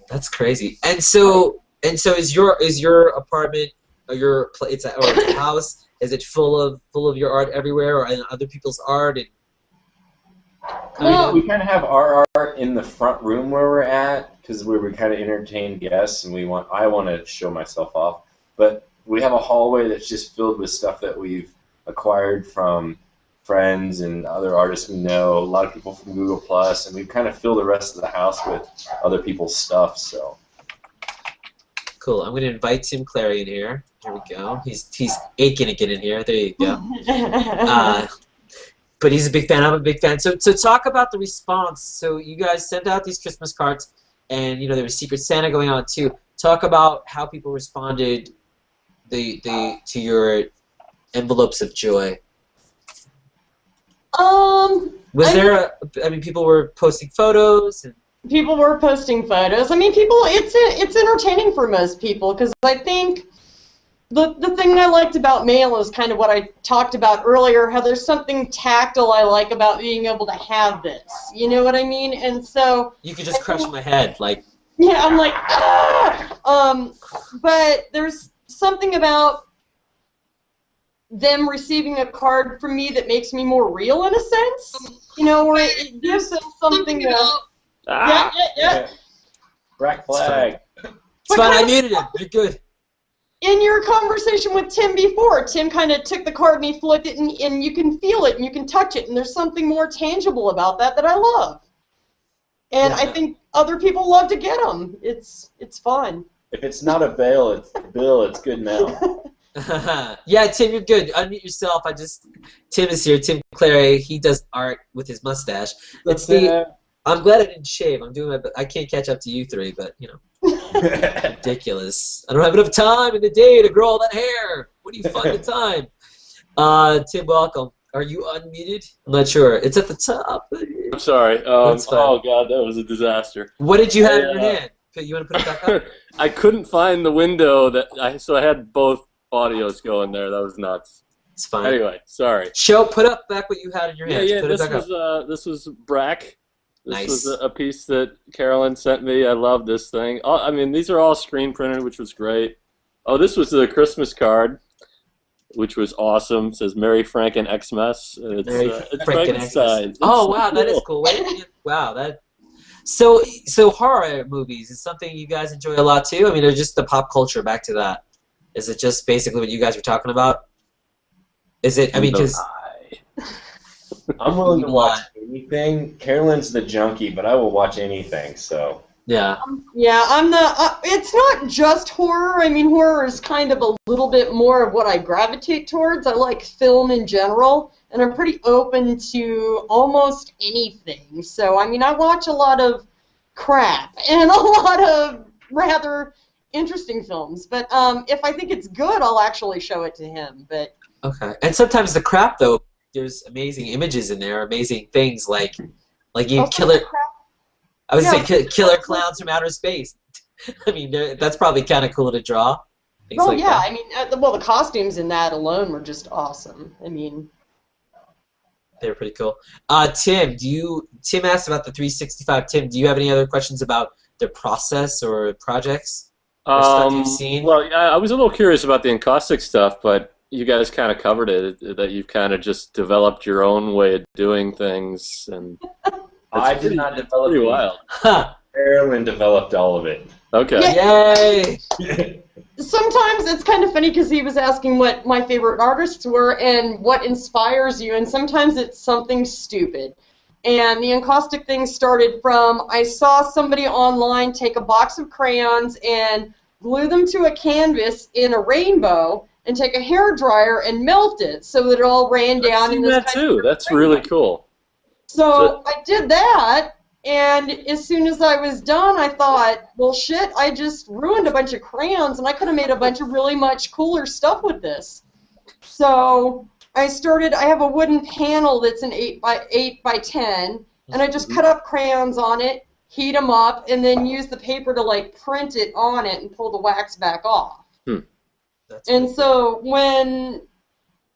That's crazy. And so is your apartment or your it's a house? Is it full of your art everywhere, or other people's art? And we kind of have our art in the front room where we're at, because we kind of entertain guests, and I want to show myself off. But we have a hallway that's just filled with stuff that we've acquired from friends and other artists we know, a lot of people from Google Plus, and we've kind of filled the rest of the house with other people's stuff. So cool. I'm going to invite Tim Clary in here. Here we go. He's aching to get in here. There you go. But he's a big fan. I'm a big fan. So talk about the response. So you guys sent out these Christmas cards, and there was Secret Santa going on too. Talk about how people responded to your envelopes of joy. People were posting photos and. People were posting photos. I mean, it's entertaining for most people, because I think the thing I liked about mail is kind of what I talked about earlier, how there's something tactile I like about being able to have this. You know what I mean? And so you could just crush my head, like. Yeah, I'm like, ah! But there's something about them receiving a card from me that makes me more real in a sense. Where it gives them something that. Yeah. Black flag. It's fine. I muted him. You're good. In your conversation with Tim before, Tim kind of took the card and he flipped it, and you can feel it and you can touch it, and there's something more tangible about that I love. And I think other people love to get them. It's fun. If it's not a bill, it's good now. Yeah, Tim, you're good. Unmute yourself. Tim is here. Tim Clary. He does art with his mustache. I'm glad I didn't shave. I'm doing I can't catch up to you three, but ridiculous. I don't have enough time in the day to grow all that hair. What do you find the time? Tim, welcome. Are you unmuted? I'm not sure. It's at the top. I'm sorry. Oh God, that was a disaster. What did you have in your hand? You want to put it back up? I couldn't find the window so I had both audios going there. That was nuts. It's fine. Anyway, sorry. Put up back what you had in your hand. Yeah. This was Brack. Nice. This was a piece that Carolyn sent me. I love this thing. I mean, these are all screen printed, which was great. Oh, this was the Christmas card, which was awesome. It says Merry Franken Xmas. It's Frankenstein. Oh, wow, that is cool. Wow, that. So horror movies is something you guys enjoy a lot too. I mean, they're just the pop culture. Back to that. Is it just basically what you guys were talking about? Is it? I mean, because. I'm willing to watch anything. Carolyn's the junkie, but I will watch anything. So yeah. Yeah, I'm the. It's not just horror. I mean, horror is kind of a little bit more of what I gravitate towards. I like film in general, and I'm pretty open to almost anything. So I mean, I watch a lot of crap and a lot of rather interesting films. But if I think it's good, I'll actually show it to him. But okay, and sometimes the crap though. there's amazing images in there, amazing things like you Oh, killer. I would Yeah. say killer clowns from outer space. I mean, that's probably kind of cool to draw. Things Well, like yeah, that. I mean, the costumes in that alone were just awesome. I mean, They're pretty cool. Tim asked about the 365. Tim, do you have any other questions about the process or projects or stuff you've seen? Well, I was a little curious about the encaustic stuff, but you guys kind of covered it, that you've kind of just developed your own way of doing things, and I did not develop pretty it. wild. Huh. Carolyn developed all of it. Okay. Yay! sometimes it's kind of funny because he was asking what my favorite artists were and what inspires you, and sometimes it's something stupid. And the encaustic thing started from I saw somebody online take a box of crayons and glue them to a canvas in a rainbow and take a hairdryer and melt it so that it all ran down I've seen in this that kind too. of That's rainbow. really cool. So I did that, and as soon as I was done, I thought, well, shit, I just ruined a bunch of crayons, and I could have made a bunch of really much cooler stuff with this. So I have a wooden panel that's an 8 by 10, and I just cut up crayons on it, heat them up, and then use the paper to, like, print it on it and pull the wax back off. That's And so when,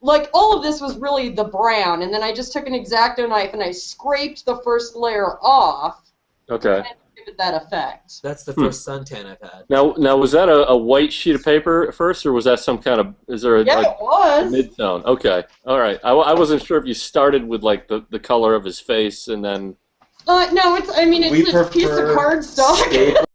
like, all of this was really the brown, and then I just took an X-Acto knife and I scraped the first layer off Okay. to give it that effect. That's the first suntan I've had. Now was that a white sheet of paper at first, or was that some kind of, is there a, Yeah, like, it was. mid-tone? Okay. All right. I wasn't sure if you started with, like, the color of his face and then... No, it's We a piece of prefer cardstock. staples,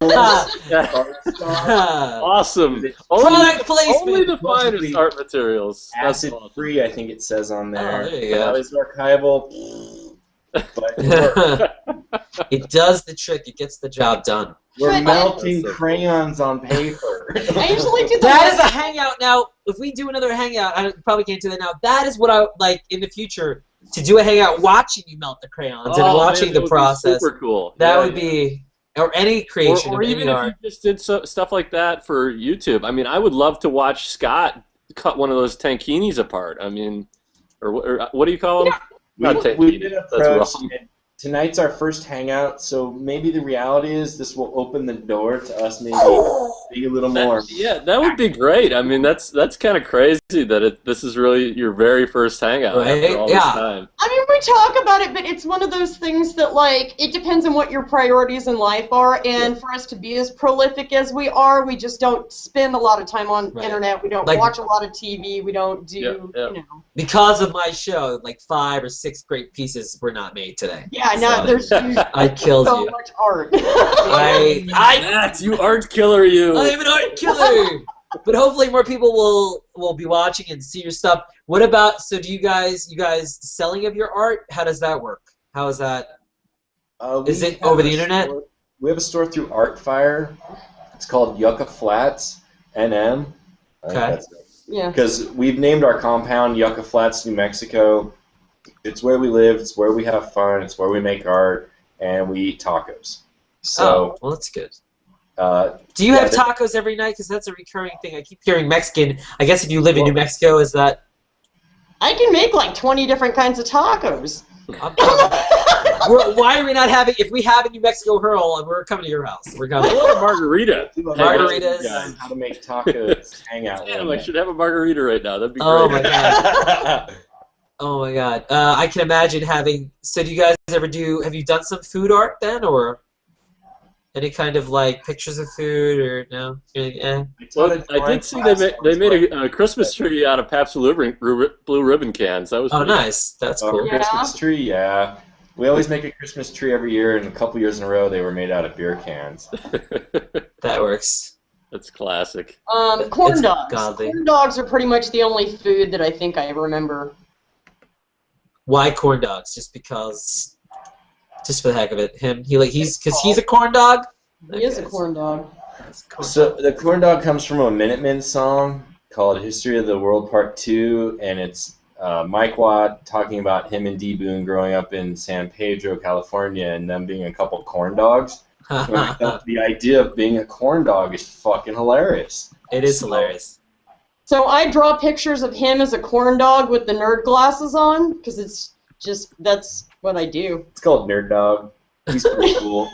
Yeah. cardstock, Awesome. Product placement. Only the Mostly finest art materials. That's awesome. acid-free, I think it says on there. Oh, there you go. Now, is it archival? But we're, It does the trick. It gets the job done. we're But- melting That's so cool. crayons on paper. I usually do That is a hangout. Now, if we do another hangout, I probably can't do that now. That is what I would like in the future, to do a hangout watching you melt the crayons and watching man, the that would be process. super cool. That Yeah, would be, or any creation or of even any if art. you just did stuff like that for YouTube. I mean, I would love to watch Scott cut one of those tankinis apart. I mean, or what do you call them? Not We've tankinis. been That's approached, wrong. and tonight's our first hangout, so maybe the reality is this will open the door to us maybe being a little more. That would be great. I mean, that's kind of crazy that this is really your very first hangout Right? after all Yeah. this time. I mean, we talk about it, but it's one of those things that, like, it depends on what your priorities in life are, and for us to be as prolific as we are, we just don't spend a lot of time on Right. internet, we don't Like- watch a lot of TV, we don't do, Yeah. you know. Because of my show, like 5 or 6 great pieces were not made today. Yeah, no, So, there's I killed so you. much art. Matt, you art killer, you. I am an art killer. But hopefully more people will be watching and see your stuff. What about, so do you guys selling of your art? How does that work? How is that? Is We it have over the a internet? store- We have a store through Artfire. It's called Yucca Flats NM. Okay. Yeah. Because we've named our compound Yucca Flats, New Mexico. It's where we live. It's where we have fun. It's where we make art, and we eat tacos. So, well, that's good. Do you yeah, have tacos every night? Because that's a recurring thing. I keep hearing Mexican. I guess if you live in New Mexico, is that? I can make like 20 different kinds of tacos. Why are we not having? If we have a New Mexico hurl, we're coming to your house. We're coming. I want a margarita. Margaritas. Guys, how to make tacos? Hang out. Damn, I should have a margarita right now. That'd be great. Oh my god. Oh my god. I can imagine having. So do you guys ever do? Have you done some food art then, or any kind of like pictures of food, or no? You're like, eh. Well, I did see they made a Christmas tree out of Pabst Blue Ribbon cans. That was Oh, pretty nice. That's Oh, cool. Yeah. Christmas tree, yeah. We always make a Christmas tree every year, and a couple years in a row they were made out of beer cans. That works. That's classic. Corn It's dogs. godly. Corn dogs are pretty much the only food that I think I remember. Why corn dogs? Just because? Just for the heck of it. He's a corn dog. He is a corn dog. So the corn dog comes from a Minutemen song called "History of the World Part 2," and it's Mike Watt talking about him and D. Boone growing up in San Pedro, California, and them being a couple corn dogs. And I thought the idea of being a corn dog is fucking hilarious. It is So, hilarious. So I draw pictures of him as a corn dog with the nerd glasses on, because that's what I do. It's called Nerd Dog. He's pretty cool.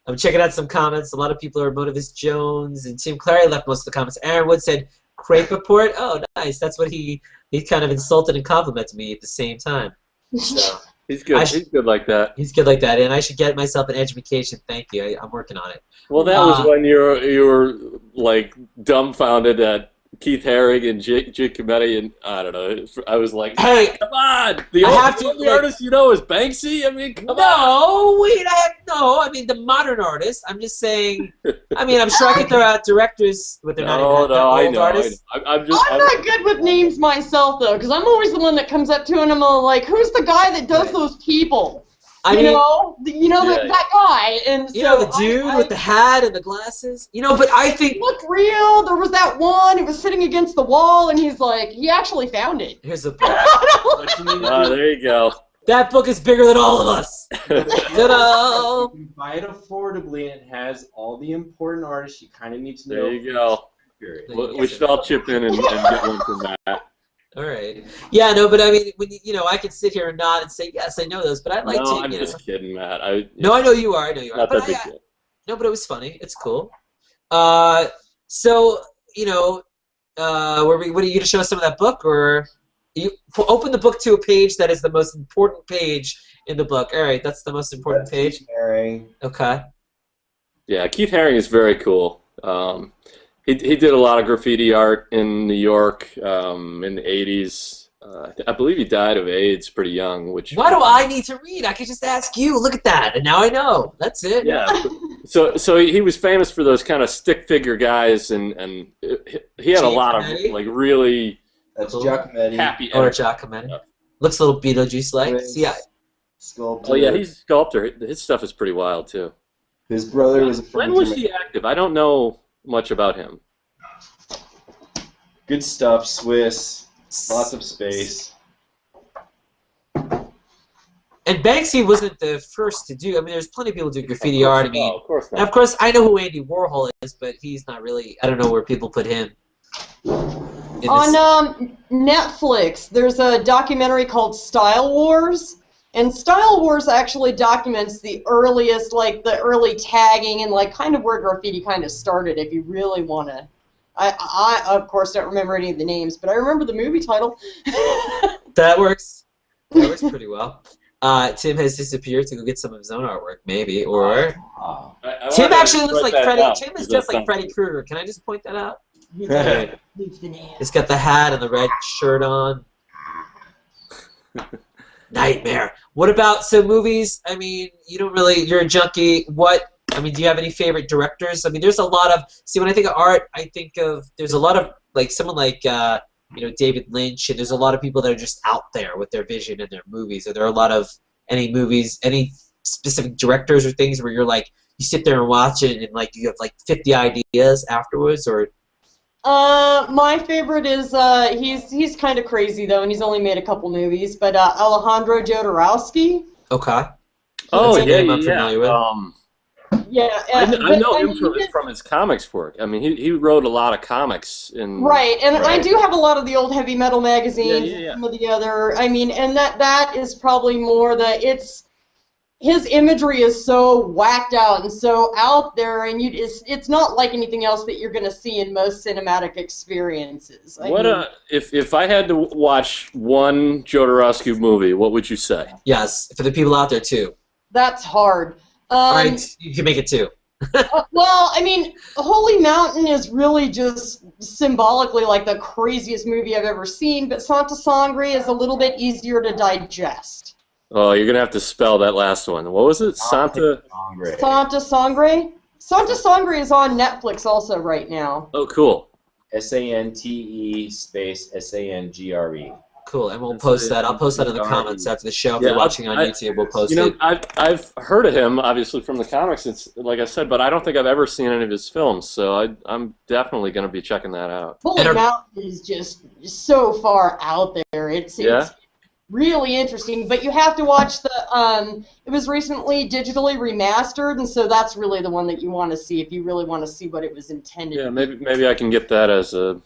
I'm checking out some comments. A lot of people are Motivus Jones, and Tim Clary left most of the comments. Aaron Wood said, Rappaport. Oh, nice. That's what he kind of insulted and complimented me at the same time. So He's good. He's good like that. he's good like that, and I should get myself an education. Thank you. I'm working on it. Well, that was when you were like dumbfounded at Keith Haring and Jake Cometti, and I don't know. I was like, Hey, come on! The only artist you know is Banksy. I mean, come on! no, wait, I mean the modern artist. I'm just saying. I mean, I'm sure I could throw out directors, but they're not even old artists. I'm not good with names myself, though, because I'm always the one that comes up to and I'm like, who's the guy that does those people? That guy, and so the dude with the hat and the glasses. But I think looked real. There was that one who was sitting against the wall, and he's like, he actually found it. Here's a book. there you go. That book is bigger than all of us. Ta-da! You can buy it affordably, and it has all the important artists you kind of need to know. There you go. We should all chip in and get one from that. All right. Yeah, no, but I mean, when I can sit here and nod and say, yes, I know those, but I'd like to. No, I'm just kidding, Matt. No, I know you are. Not that big deal. No, but it was funny. It's cool. What are you going to show us some of that book, or you open the book to a page that is the most important page in the book? All right, that's the most important page. Keith Haring. Okay. Yeah, Keith Haring is very cool. He did a lot of graffiti art in New York in the 80s. I believe he died of AIDS pretty young. Why do I need to read? I could just ask you. Look at that, and now I know. That's it. Yeah. So he was famous for those kind of stick figure guys, and he had a lot of like really happy. Or Giacometti. Looks a little Beetlejuice-like. Yeah. Sculptor. Oh yeah, he's a sculptor. His stuff is pretty wild too. His brother was a When was he active? I don't know much about him. Good stuff, Swiss. Lots of space. And Banksy wasn't the first to do. I mean, there's plenty of people who do graffiti art. I mean, of course not. And of course, I know who Andy Warhol is, but he's not really. I don't know where people put him. On Netflix, there's a documentary called Style Wars. And Style Wars actually documents the earliest, like the early tagging and like kind of where graffiti kind of started. If you really want to, I of course don't remember any of the names, but I remember the movie title. That works. That works pretty well. Tim has disappeared to go get some of his own artwork, maybe, or Tim actually looks like Freddy. Tim is just like Freddy Krueger. Can I just point that out? He's got the hat and the red shirt on. Nightmare. What about movies? I mean, you're a junkie. Do you have any favorite directors? I mean, there's a lot of, when I think of art, I think of, there's a lot of, like, someone like, David Lynch, and there's a lot of people that are just out there with their vision and their movies. Are there a lot of, any specific directors or things where you're like, you sit there and watch it and, like, you have, like, 50 ideas afterwards, or? My favorite is, he's kind of crazy, though, and he's only made a couple movies, but Alejandro Jodorowsky. Okay. Oh, that's yeah, I'm familiar with. I know him from his comics work. I mean, he wrote a lot of comics. Right, and I do have a lot of the old heavy metal magazines and some of the other, and that is probably more his imagery is so whacked out and so out there, and it's not like anything else that you're going to see in most cinematic experiences. If I had to watch one Jodorowsky movie, what would you say? Yes, for the people out there too. That's hard. All right, you can make it two. Well, I mean, Holy Mountain is really just symbolically like the craziest movie I've ever seen, but Santa Sangre is a little bit easier to digest. Oh, you're going to have to spell that last one. What was it? Santa Sangre. Santa Sangre? Santa Sangre is on Netflix also right now. Oh, cool. SANTE space SANGRE. Cool, and we'll post that. I'll post that in the comments after the show. If you're watching on YouTube, we'll post it. I've heard of him, obviously, from the comics, like I said, but I don't think I've ever seen any of his films, so I'm definitely going to be checking that out. Holy Mountain is just so far out there. It's really interesting. But you have to watch the. It was recently digitally remastered, and so that's really the one that you want to see if you really want to see what it was intended. Yeah, maybe I can get that as a.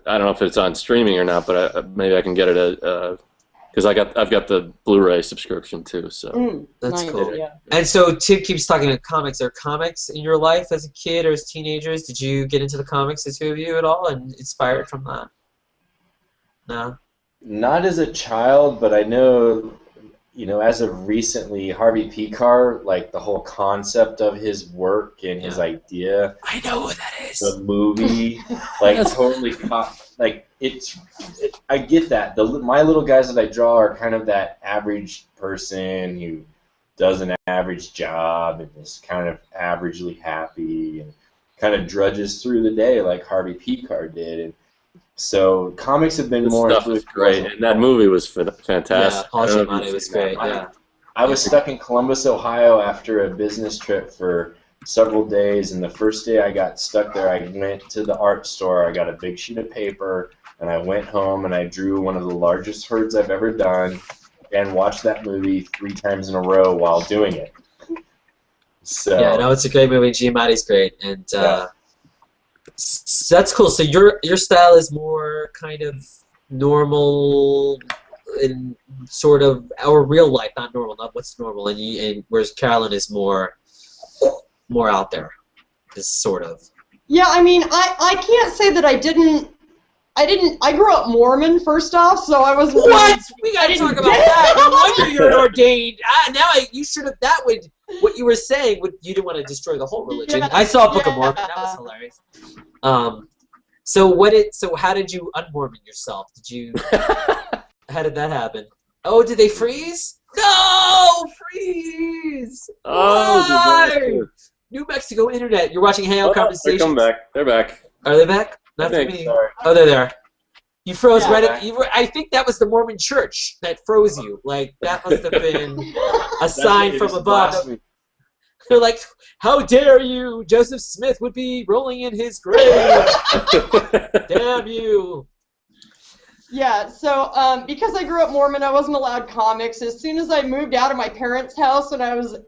I don't know if it's on streaming or not, but maybe I can get it because I've got the Blu-ray subscription too. So that's nice, cool. Yeah. And so Tim keeps talking about comics. Are comics in your life as a kid or as teenagers? Did you get into the comics, the two of you, at all, and inspired from that? No. Not as a child, but I know, as of recently, Harvey Pekar, like the whole concept of his work and his idea. I know what that is. The movie, like totally caught, like I get that. My little guys that I draw are kind of that average person who does an average job and is kind of averagely happy and kind of drudges through the day like Harvey Pekar did. And so comics have been more. Stuff was great, and that movie was fantastic. Yeah, Paul Giamatti was great. Yeah. I was stuck in Columbus, Ohio after a business trip for several days, and the first day I got stuck there, I went to the art store, I got a big sheet of paper, and I went home and I drew one of the largest herds I've ever done and watched that movie 3 times in a row while doing it. So yeah, no, it's a great movie. Giamatti's great, and that's cool. So your style is more kind of normal in sort of our real life, not normal, not what's normal, and whereas Carolyn is more out there, is sort of. Yeah, I mean, I can't say that I grew up Mormon, first off, so I wasn't. What? We gotta talk about that. No wonder you're an ordained. You should have. That would. What you were saying, you didn't want to destroy the whole religion. Yeah, I saw a Book of Mormon. That was hilarious. So how did you un-Mormon yourself? How did that happen? Oh, did they freeze? No, freeze. Why? New Mexico internet. You're watching Hangout Conversations. They come back. They're back. Are they back? Not for me. Sorry. Oh, they're there. You froze Yeah, right up. I think that was the Mormon church that froze you. Like, that must have been a sign from above. They're like, how dare you? Joseph Smith would be rolling in his grave. Damn you. Yeah, so because I grew up Mormon, I wasn't allowed comics. As soon as I moved out of my parents' house when I was,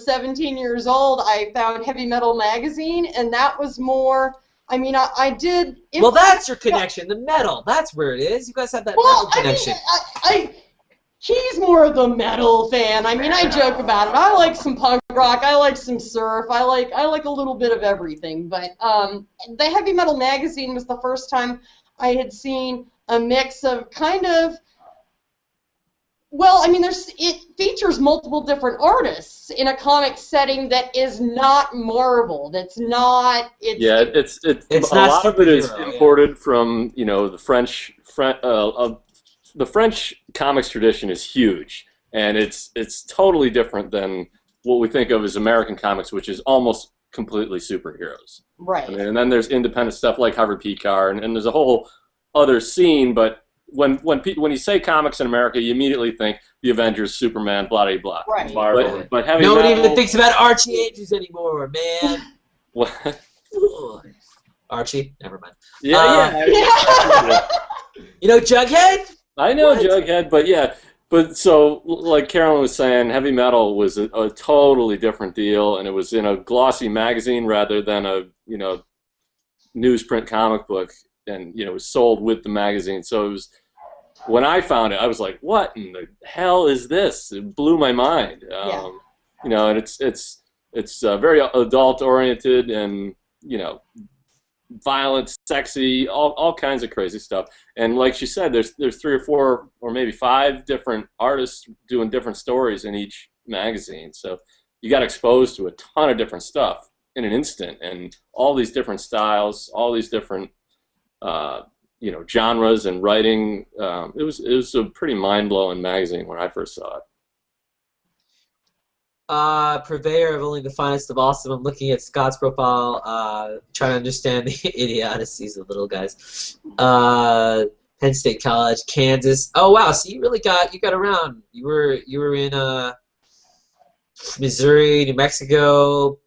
17 years old, I found Heavy Metal magazine, and that was more. I mean, I did. Well, that's your connection, the metal. That's where it is. You guys have that metal connection. He's more of the metal fan. I mean, I joke about it. I like some punk rock. I like some surf. I like a little bit of everything. But the Heavy Metal magazine was the first time I had seen a mix of kind of. Well, I mean, it features multiple different artists in a comic setting that is not Marvel. That's not. It's a lot of it is imported from the French. The French comics tradition is huge, and it's totally different than what we think of as American comics, which is almost completely superheroes. Right. I mean, and then there's independent stuff like Harvey Pekar, and there's a whole other scene, but. When you say comics in America, you immediately think the Avengers, Superman, blah blah blah. Right. But Heavy Nobody Metal, even thinks about Archie Andrews anymore, man. What? Archie? Never mind. Yeah. You know Jughead? I know Jughead, but so like Carolyn was saying, Heavy Metal was a totally different deal, and it was in a glossy magazine rather than a newsprint comic book. And it was sold with the magazine. So it was when I found it, I was like, "What in the hell is this?" It blew my mind. And it's very adult oriented and violent, sexy, all kinds of crazy stuff. And like she said, there's 3 or 4 or maybe 5 different artists doing different stories in each magazine. So you got exposed to a ton of different stuff in an instant, and all these different styles, all these different genres and writing. It was a pretty mind-blowing magazine when I first saw it. Purveyor of only the finest of awesome. I'm looking at Scott's profile, trying to understand the idiocies of little guys. Penn State College, Kansas. Oh wow! So you really got around. You were in Missouri, New Mexico,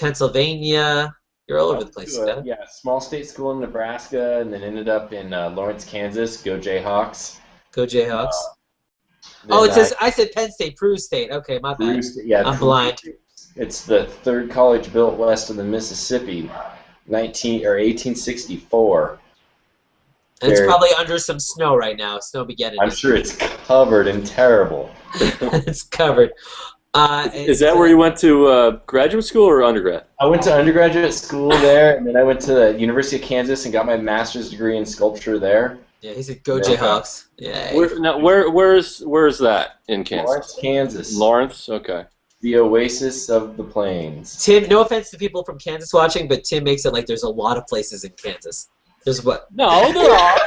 Pennsylvania. You're all over the place. Yeah, small state school in Nebraska, and then ended up in Lawrence, Kansas. Go Jayhawks! Go Jayhawks! Oh, it says I said Penn State, Peru State. Okay, my bad. Yeah, I'm blind. It's the third college built west of the Mississippi, 1864. And it's probably under some snow right now. Snow beginning. I'm sure it's covered and terrible. It's covered. Is that where you went to graduate school or undergrad? I went to undergraduate school there, and then I went to the University of Kansas and got my master's degree in sculpture there. Yeah, he said go Jayhawks. Yeah. Where's that in Kansas? Lawrence, Kansas. Lawrence, okay. The oasis of the plains. Tim, no offense to people from Kansas watching, but Tim makes it like there's a lot of places in Kansas. There's what? No, there are.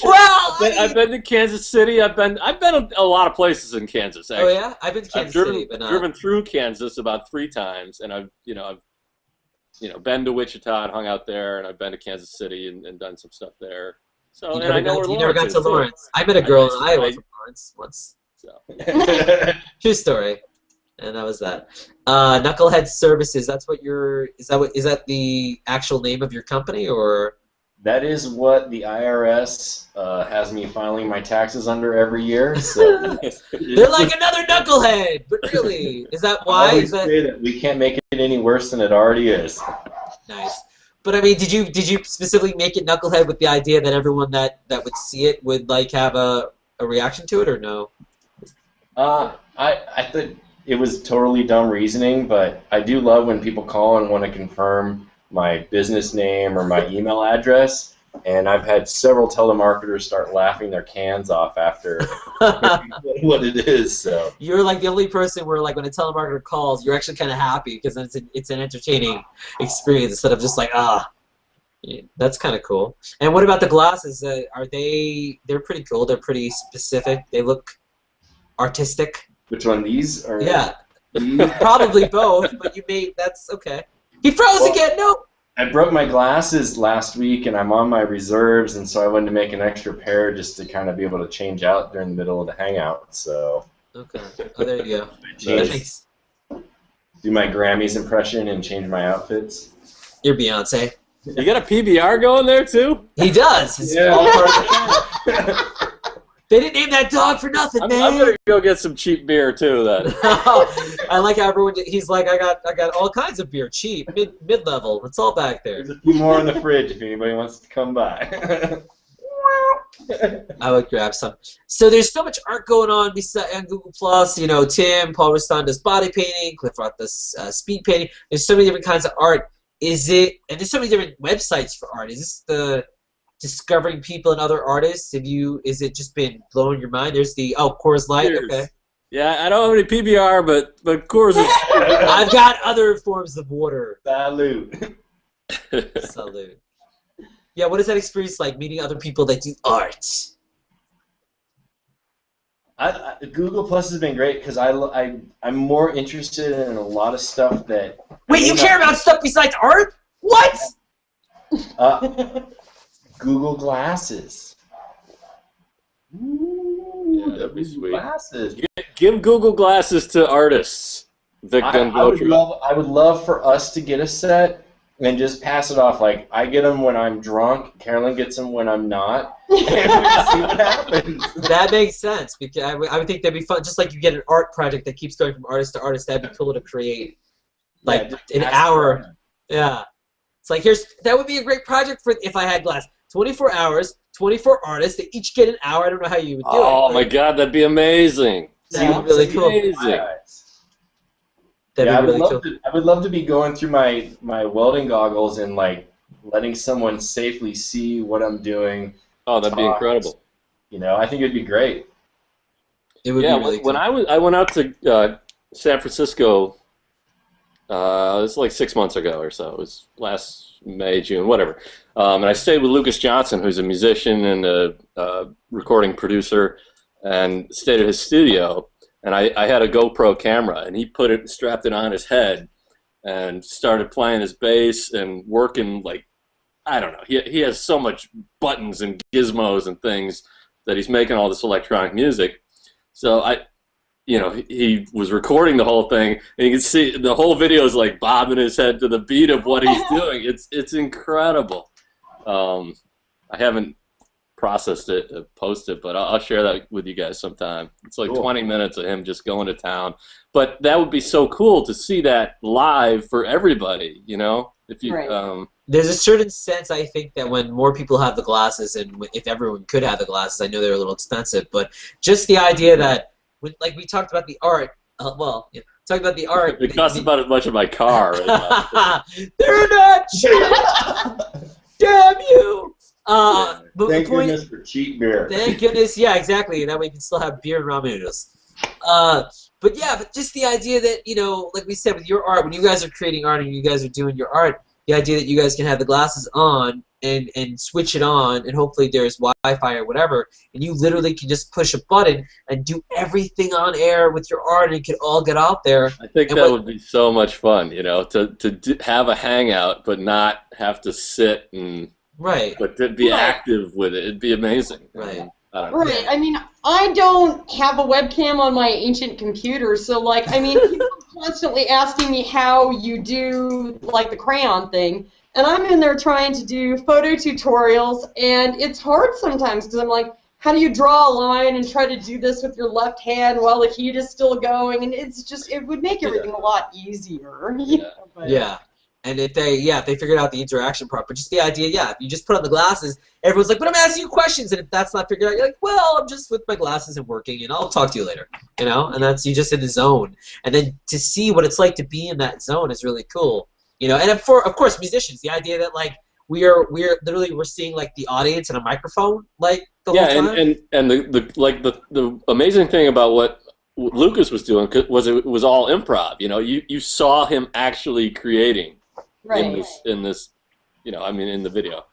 Well, I've been to Kansas City. I've been a lot of places in Kansas. Actually. Oh yeah, I've been to Kansas City, but driven through Kansas about 3 times, and I've been to Wichita and hung out there, and I've been to Kansas City and done some stuff there. So you never got to Lawrence. I met a girl in Iowa from Lawrence once. So. True story. And that was that. Knucklehead Services. That's what is that the actual name of your company, or? That is what the IRS has me filing my taxes under every year. So they're like another knucklehead, but really, is that why? I always say that we can't make it any worse than it already is. Nice. But I mean, did you specifically make it knucklehead with the idea that everyone that would see it would like have a reaction to it, or no? I thought it was totally dumb reasoning, but I do love when people call and want to confirm my business name or my email address, and I've had several telemarketers start laughing their cans off after what it is. So you're like the only person where, like, when a telemarketer calls, you're actually kind of happy because it's an entertaining experience instead of just like Yeah, that's kind of cool. And what about the glasses? They're pretty cool. They're pretty specific. They look artistic. Which one? These? Or yeah, these? probably both. But that's okay. He froze again. No. I broke my glasses last week, and I'm on my reserves, and so I wanted to make an extra pair just to kind of be able to change out during the middle of the hangout. So. Okay. Oh, there you go. Do my Grammys impression and change my outfits. You're Beyonce. You got a PBR going there too? He does. It's all part of the They didn't name that dog for nothing, man. I'm gonna go get some cheap beer too, then. I like how everyone. He's like, I got all kinds of beer, cheap, mid level. It's all back there. There's a few more in the fridge if anybody wants to come by. I would grab some. So there's so much art going on on Google Plus. You know, Tim, Paul Rustan does body painting, Cliff Roth does speed painting. There's so many different kinds of art. And there's so many different websites for art. Is this the discovering people and other artists? Is it just been blowing your mind? There's the Coors Light. Cheers. Okay. Yeah, I don't have any PBR, but Coors is. I've got other forms of water. Salute. Salute. Yeah, what is that experience like, meeting other people that do art? Google Plus has been great because I'm more interested in a lot of stuff that. Wait, you care about stuff besides art? What? Google Glasses. Yeah, that'd be sweet. Glasses. Give Google Glasses to artists. I would love for us to get a set and just pass it off. Like, I get them when I'm drunk, Carolyn gets them when I'm not, and we just see what happens. That makes sense, because I would think that'd be fun. Just like you get an art project that keeps going from artist to artist, that'd be cool to create. Like, an hour. Yeah. It's like, that would be a great project for if I had glass. 24 hours, 24 artists, they each get an hour. I don't know how you would do it. Oh my God, that'd be amazing. That'd be really cool. Amazing. I would love to be going through my welding goggles and like letting someone safely see what I'm doing. Oh, that'd be incredible. You know, I think it'd be great. It would be really cool. When I went out to San Francisco, it was like 6 months ago or so. It was last May, June, whatever. And I stayed with Lucas Johnson, who's a musician and a recording producer, and stayed at his studio. And I had a GoPro camera, and he strapped it on his head and started playing his bass and working like, I don't know. He has so much buttons and gizmos and things that he's making all this electronic music. So he was recording the whole thing, and you can see the whole video is like bobbing his head to the beat of what he's doing. It's incredible. I haven't processed it, posted, but I'll share that with you guys sometime. It's like Cool. 20 minutes of him just going to town. But that would be so cool to see that live for everybody, you know? If you, Right. There's a certain sense, I think, that when more people have the glasses, and if everyone could have the glasses, I know they're a little expensive, but just the idea that, like we talked about the art, talking about the art. it costs about as much as my car. Right? They're not cheap! Damn you! But Thank the point, goodness for cheap beer. thank goodness, yeah, exactly. That way you can still have beer and ramen noodles. But yeah, but just the idea that, you know, like we said with your art, when you guys are creating art and you guys are doing your art, the idea that you guys can have the glasses on and switch it on, and hopefully there's Wi-Fi or whatever, and you literally can just push a button and do everything on air with your art, and it can all get out there. I think And that what- would be so much fun, you know, to have a hangout but not have to sit and Right. but to be Right. active with it. It'd be amazing. Right. I don't know. Right. I mean, I don't have a webcam on my ancient computer, so like, I mean, people are constantly asking me how you do like the crayon thing, and I'm in there trying to do photo tutorials, and it's hard sometimes because I'm like, how do you draw a line and try to do this with your left hand while the heat is still going? And it's just, it would make everything a lot easier. You know, but- Yeah. And if they figured out the interaction part, but just the idea, if you just put on the glasses, everyone's like, but I'm asking you questions, and if that's not figured out, you're like, well, I'm just with my glasses and working, and I'll talk to you later, you know, and that's, you just in the zone. And then to see what it's like to be in that zone is really cool, you know, and of course, musicians, the idea that, like, we're literally, we're seeing, like, the audience and a microphone, like, the whole time. and the amazing thing about what Lucas was doing was it was all improv, you know, you saw him actually creating. Right. In this, you know, I mean, in the video.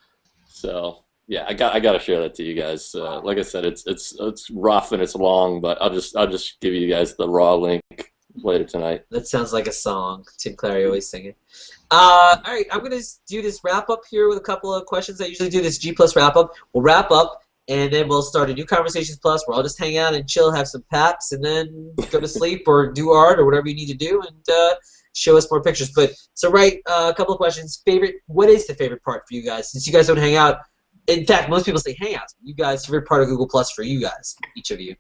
So yeah, I got to share that to you guys. Like I said, it's rough and it's long, but I'll just give you guys the raw link later tonight. That sounds like a song. Tim Clary always singing. All right, I'm gonna do this wrap up here with a couple of questions. I usually do this G+ wrap up. We'll wrap up, and then we'll start a new Conversations Plus where I'll just hang out and chill, have some paps, and then go to sleep or do art or whatever you need to do, and show us more pictures. But so, right, a couple of questions. What is the favorite part for you guys? Since you guys don't hang out, in fact, most people say Hangouts. You guys, favorite part of Google Plus for you guys, each of you.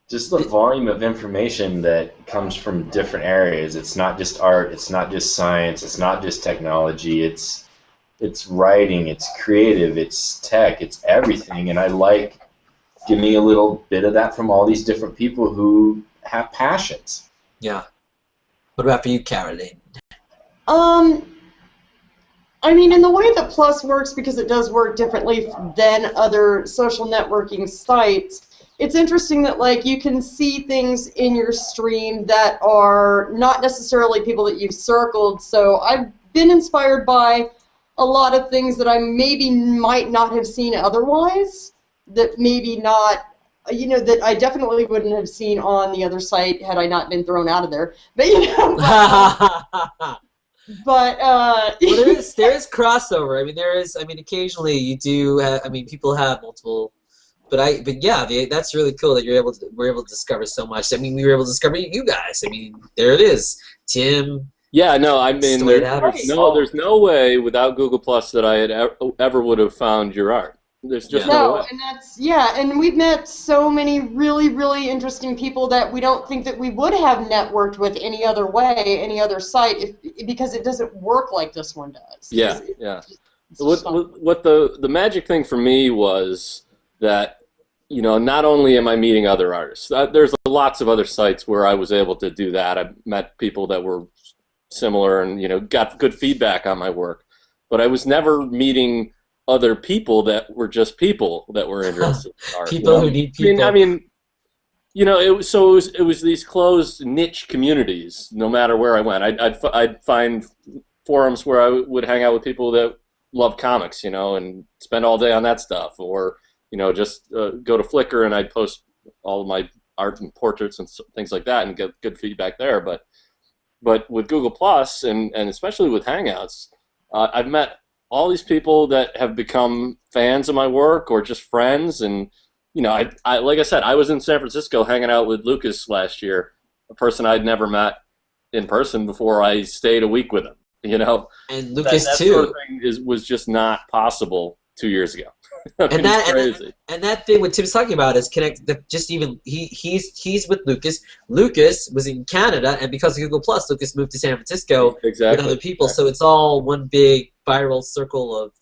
Just the volume of information that comes from different areas. It's not just art. It's not just science. It's not just technology. It's writing. It's creative. It's tech. It's everything. And I like getting a little bit of that from all these different people who have passions. Yeah. What about for you, Carolyn? I mean, in the way that Plus works, because it does work differently than other social networking sites, it's interesting that, like, you can see things in your stream that are not necessarily people that you've circled. So I've been inspired by a lot of things that I maybe might not have seen otherwise, that maybe not, you know, that I definitely wouldn't have seen on the other site had I not been thrown out of there. But, you know, well, there is crossover. I mean, occasionally you do. People have multiple. But yeah, that's really cool that we're able to discover so much. I mean, we were able to discover you guys. I mean, there it is, Tim. Yeah, no, I mean, There's there's no way without Google Plus that I had ever would have found your art. There's just no way. And we've met so many really, really interesting people that we don't think that we would have networked with any other way, any other site, because it doesn't work like this one does. Yeah. What the magic thing for me was that, you know, not only am I meeting other artists, there's lots of other sites where I was able to do that. I met people that were similar and, you know, got good feedback on my work, but I was never meeting other people that were just people that were interested in art. People who need people. I mean, you know, it was these closed niche communities. No matter where I went, I'd find forums where I would hang out with people that love comics, you know, and spend all day on that stuff, or, you know, just go to Flickr and I'd post all of my art and portraits and things like that and get good feedback there. But with Google Plus and especially with Hangouts, I've met all these people that have become fans of my work or just friends. And, you know, I like I said, I was in San Francisco hanging out with Lucas last year, a person I'd never met in person before I stayed a week with him. You know, And Lucas that too. sort of thing was just not possible 2 years ago. I mean, it's crazy. And that thing what Tim's talking about is he's with Lucas. Lucas was in Canada, and because of Google Plus, Lucas moved to San Francisco with other people. So it's all one big viral circle of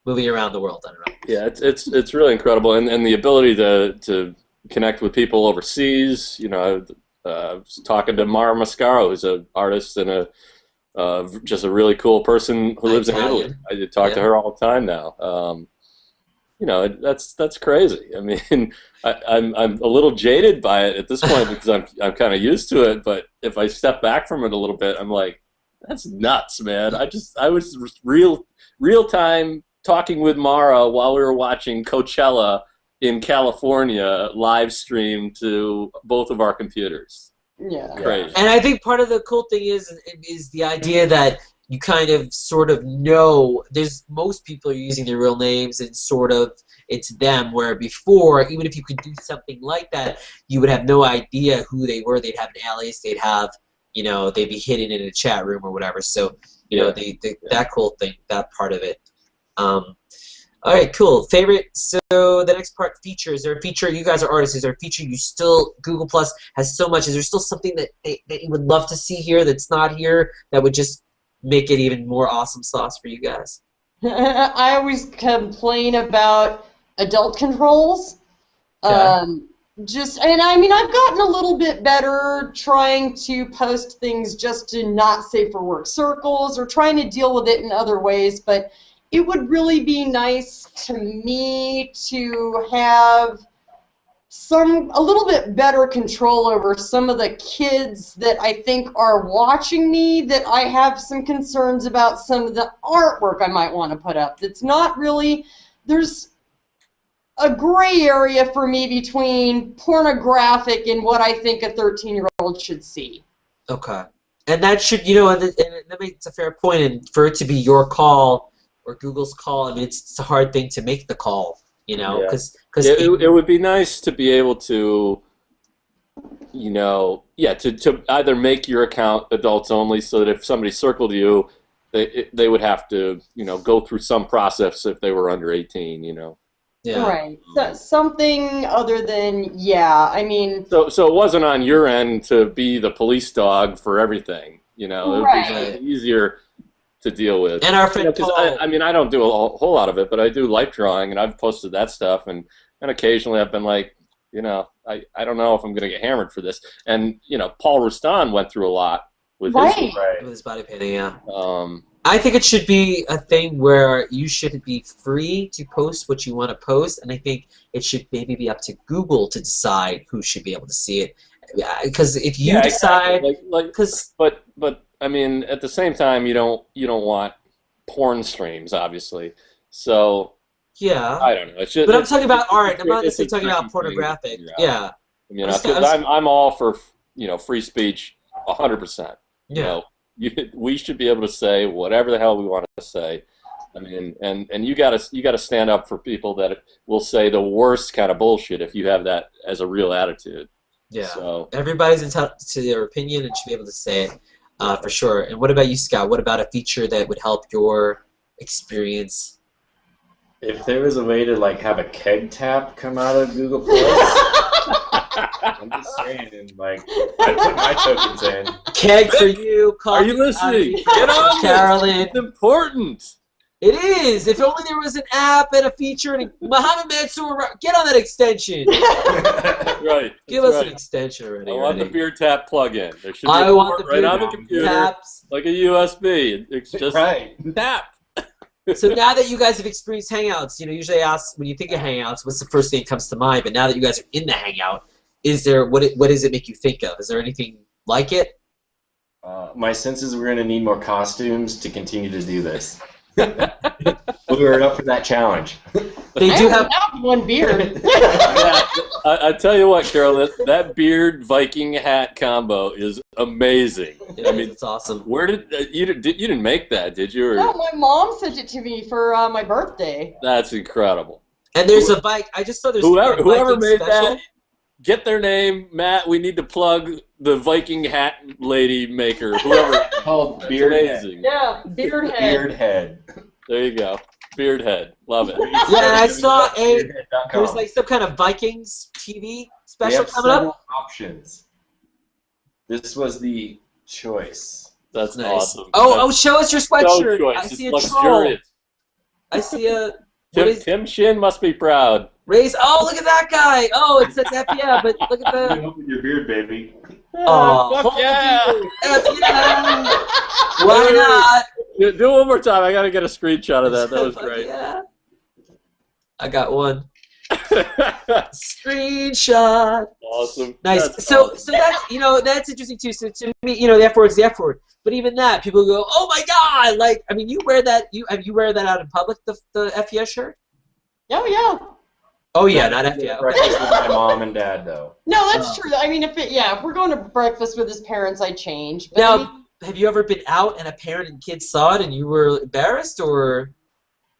moving around the world. I don't know. Yeah, it's really incredible, and the ability to connect with people overseas. You know, I was talking to Mara Mascaro, who's an artist and just a really cool person who lives in Italy. I talk to her all the time now. You know, that's crazy. I mean, I'm a little jaded by it at this point because I'm kind of used to it. But if I step back from it a little bit, I'm like, that's nuts, man. I was real time talking with Mara while we were watching Coachella in California live stream to both of our computers. Yeah. Crazy. And I think part of the cool thing is the idea that you kind of sort of know most people are using their real names and sort of it's them, where before, even if you could do something like that, you would have no idea who they were. They'd have an alias, they'd be hidden in a chat room or whatever. So, that cool thing, that part of it. All right, cool. Favorite, so the next part, features. Is there a feature, you guys are artists, is there a feature you still, Google Plus has so much, is there still something that you would love to see here that's not here that would just make it even more awesome sauce for you guys? I always complain about adult controls. Okay. And I mean, I've gotten a little bit better trying to post things just to not safe for work circles or trying to deal with it in other ways, but it would really be nice to me to have a little bit better control over some of the kids that I think are watching me, that I have some concerns about some of the artwork I might want to put up. That's not really, there's a gray area for me between pornographic and what I think a 13-year-old should see. Okay. And that should, and that makes a fair point, and for it to be your call or Google's call, I mean, it's a hard thing to make the call, because it would be nice to be able to, to either make your account adults only, so that if somebody circled you, they would have to, go through some process if they were under 18, Yeah. Right. So, something other than, I mean. So it wasn't on your end to be the police dog for everything, It would be easier to deal with. And our friend Paul. I don't do a whole lot of it, but I do life drawing, and I've posted that stuff, and occasionally I've been like, I don't know if I'm going to get hammered for this. And, Paul Rustan went through a lot with his body painting, yeah. I think it should be a thing where you should be free to post what you want to post, and I think it should maybe be up to Google to decide who should be able to see it. Because if you decide, but I mean, at the same time, you don't want porn streams, obviously. So yeah, I don't know. But I'm talking about art. I'm not necessarily talking about pornographic. Yeah, I'm all for free speech, 100%. Yeah. We should be able to say whatever the hell we want to say. I mean, and you gotta stand up for people that will say the worst kind of bullshit if you have that as a real attitude. Yeah. So everybody's entitled to their opinion and should be able to say it, for sure. And what about you, Scott? What about a feature that would help your experience? If there was a way to have a keg tap come out of Google Plus. I'm just saying, I put my tokens in. Keg for you. Are you listening? Get on, Carolyn. It's important. It is. If only there was an app and a feature and Muhammad Mansour, get on that extension. Right. Give us an extension already. I want the beer tap plug-in. There should be I want the right on the computer, taps. like a USB. It's just tap. So now that you guys have experienced Hangouts, usually I ask, when you think of Hangouts, what's the first thing that comes to mind? But now that you guys are in the Hangout, what does it make you think of? Is there anything like it? My sense is we're going to need more costumes to continue to do this. We were up for that challenge. They do have one beard. I tell you what, Carol, that beard Viking hat combo is amazing. I mean, it's awesome. Where did you didn't make that, did you? Or? No, my mom sent it to me for my birthday. That's incredible. And there's a bike. I just saw there's whoever made special. that get their name, Matt. We need to plug the Viking hat lady maker, whoever. Called That's Beardhead. amazing. Yeah, Beardhead. Beardhead. There you go. Beardhead. Love it. Yeah, I saw a. Beardhead.com. There was like some kind of Vikings TV We special have coming several up. options. This was the choice. That's Nice. awesome. Oh, show us your So sweatshirt. choice. I It's see a troll. luxurious. I see a. What is Tim Shin must be proud. Raise? Oh, look at that guy. Oh, it says FPF, but look at the. Open your beard, baby. Oh, Fuck yeah! FPF. Why not? Do it one more time. I gotta get a screenshot of that. That was Fuck great. Yeah. I got one. Screenshot. Awesome. Nice. That's So awesome. that's that's interesting too. So to me, the F word's the F word. But even that, people go, "Oh my God!" Like, I mean, you wear that. You wear that out in public, the FES shirt? Oh, yeah. Oh yeah, not FES. Breakfast with my mom and dad, though. No, that's true. I mean, if we're going to breakfast with his parents, I change. But I mean, Now, have you ever been out and a parent and kid saw it and you were embarrassed, or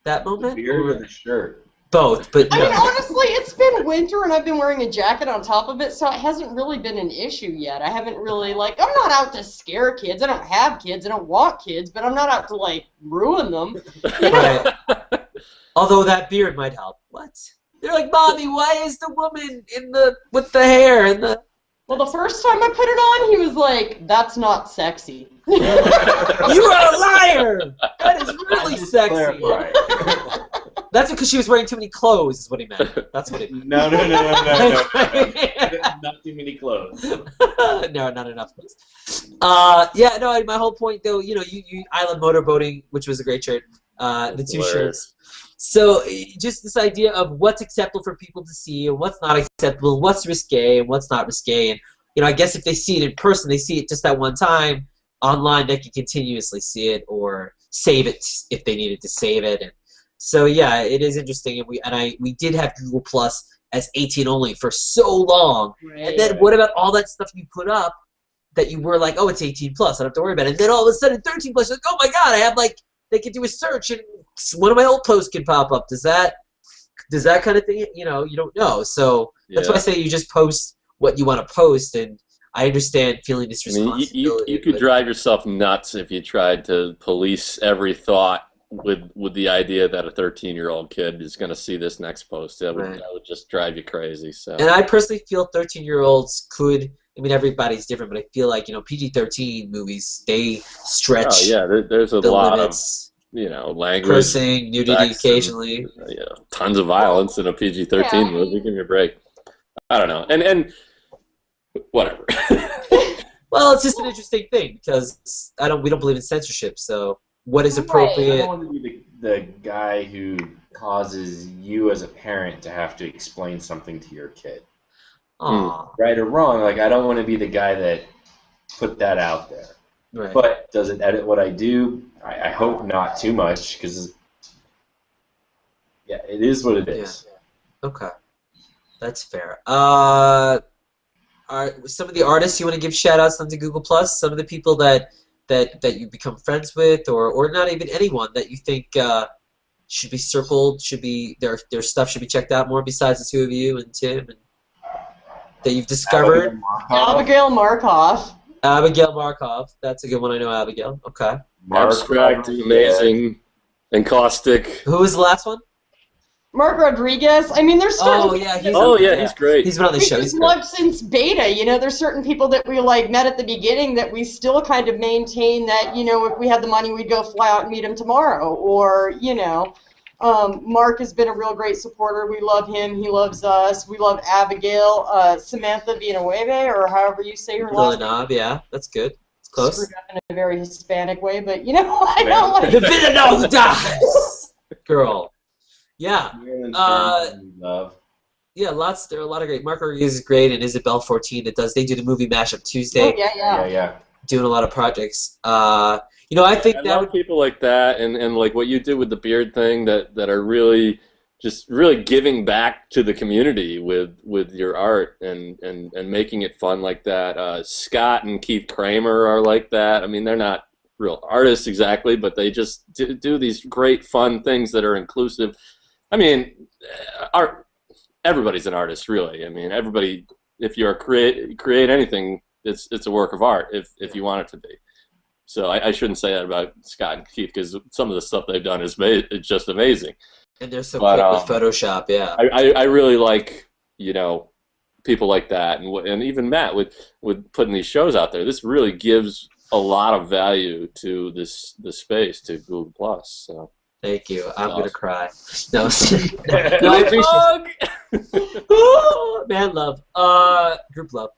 that The moment? beard Or or the shirt? both, but I mean, no. honestly, it's been winter and I've been wearing a jacket on top of it, so it hasn't really been an issue yet. I haven't really, I'm not out to scare kids. I don't have kids. I don't want kids, but I'm not out to, ruin them. You know? Right. Although that beard might help. What? They're like, "Mommy, why is the woman with the hair and the?" Well, the first time I put it on, he was like, "That's not sexy." You are a liar. That is really sexy. Clarify. That's because she was wearing too many clothes, is what he meant. That's what he meant. No. Not too many clothes. No, not enough clothes. Yeah, no. My whole point, though, you Island Motorboating, which was a great shirt. The two shirts. So just this idea of what's acceptable for people to see and what's not acceptable, what's risque and what's not risque, and I guess if they see it in person, they see it just that one time. Online, they can continuously see it or save it if they needed to save it. And so yeah, it is interesting, and we did have Google Plus as 18 only for so long, and then what about all that stuff you put up that you were like, oh, it's 18 plus, I don't have to worry about it, and then all of a sudden 13 plus, you're like, oh my God, I have they could do a search and one of my old posts can pop up. Does that kind of thing? You don't know. So that's why I say you just post what you want to post, and I understand feeling this responsibility. You could drive yourself nuts if you tried to police every thought with the idea that a 13-year-old kid is going to see this next post. That would just drive you crazy. So. And I personally feel 13-year-olds could. I mean, everybody's different, but I feel like PG-13 movies, they stretch. Oh yeah, there's a lot limits. Of language, cursing, nudity occasionally. And, tons of violence in a PG-13 movie. Give me a break. I don't know, and whatever. Well, it's just an interesting thing because we don't believe in censorship. So what is appropriate? I don't want to be the guy who causes you as a parent to have to explain something to your kid. Aww. Right or wrong, I don't want to be the guy that put that out there. Right. But does it edit what I do? I hope not too much, because it is what it is. Yeah. Okay, that's fair. Are some of the artists you want to give shout-outs onto Google Plus? Some of the people that you become friends with, or not even anyone that you think should be circled, should be their stuff should be checked out more besides the two of you and Tim, and that you've discovered? Abigail Markov. Abigail Markov. That's a good one. I know Abigail. Okay. Abstract, amazing, and caustic. Who was the last one? Mark Rodriguez. I mean, there's certain He's great. He's been on the show. He's loved since beta. There's certain people that we met at the beginning that we still kind of maintain that, if we had the money, we'd go fly out and meet him tomorrow. Or, Mark has been a real great supporter. We love him. He loves us. We love Abigail. Samantha Villanueva, or however you say her last name. Yeah, that's good. It's close. Screwed up in a very Hispanic way, but, I don't like The Villanova girl. Yeah. Love. Yeah, there are a lot of great. Mark Rodriguez is great, and Isabel 14 they do the movie Mashup Tuesday. Oh, yeah. Doing a lot of projects. I think I love people like that, and like what you did with the beard thing that are really giving back to the community with your art and making it fun like that. Scott and Keith Kramer are like that. I mean, they're not real artists exactly, but they just do these great fun things that are inclusive. I mean, everybody's an artist, really. I mean, everybody if you're create anything, it's a work of art if you want it to be. So I shouldn't say that about Scott and Keith, because some of the stuff they've done it's just amazing. And they're so quick with Photoshop, yeah. I really like, people like that, and even Matt with putting these shows out there. This really gives a lot of value to this space, to Google Plus. So thank you. I'm awesome. gonna cry. No, no, I appreciate it. Man love. Group love.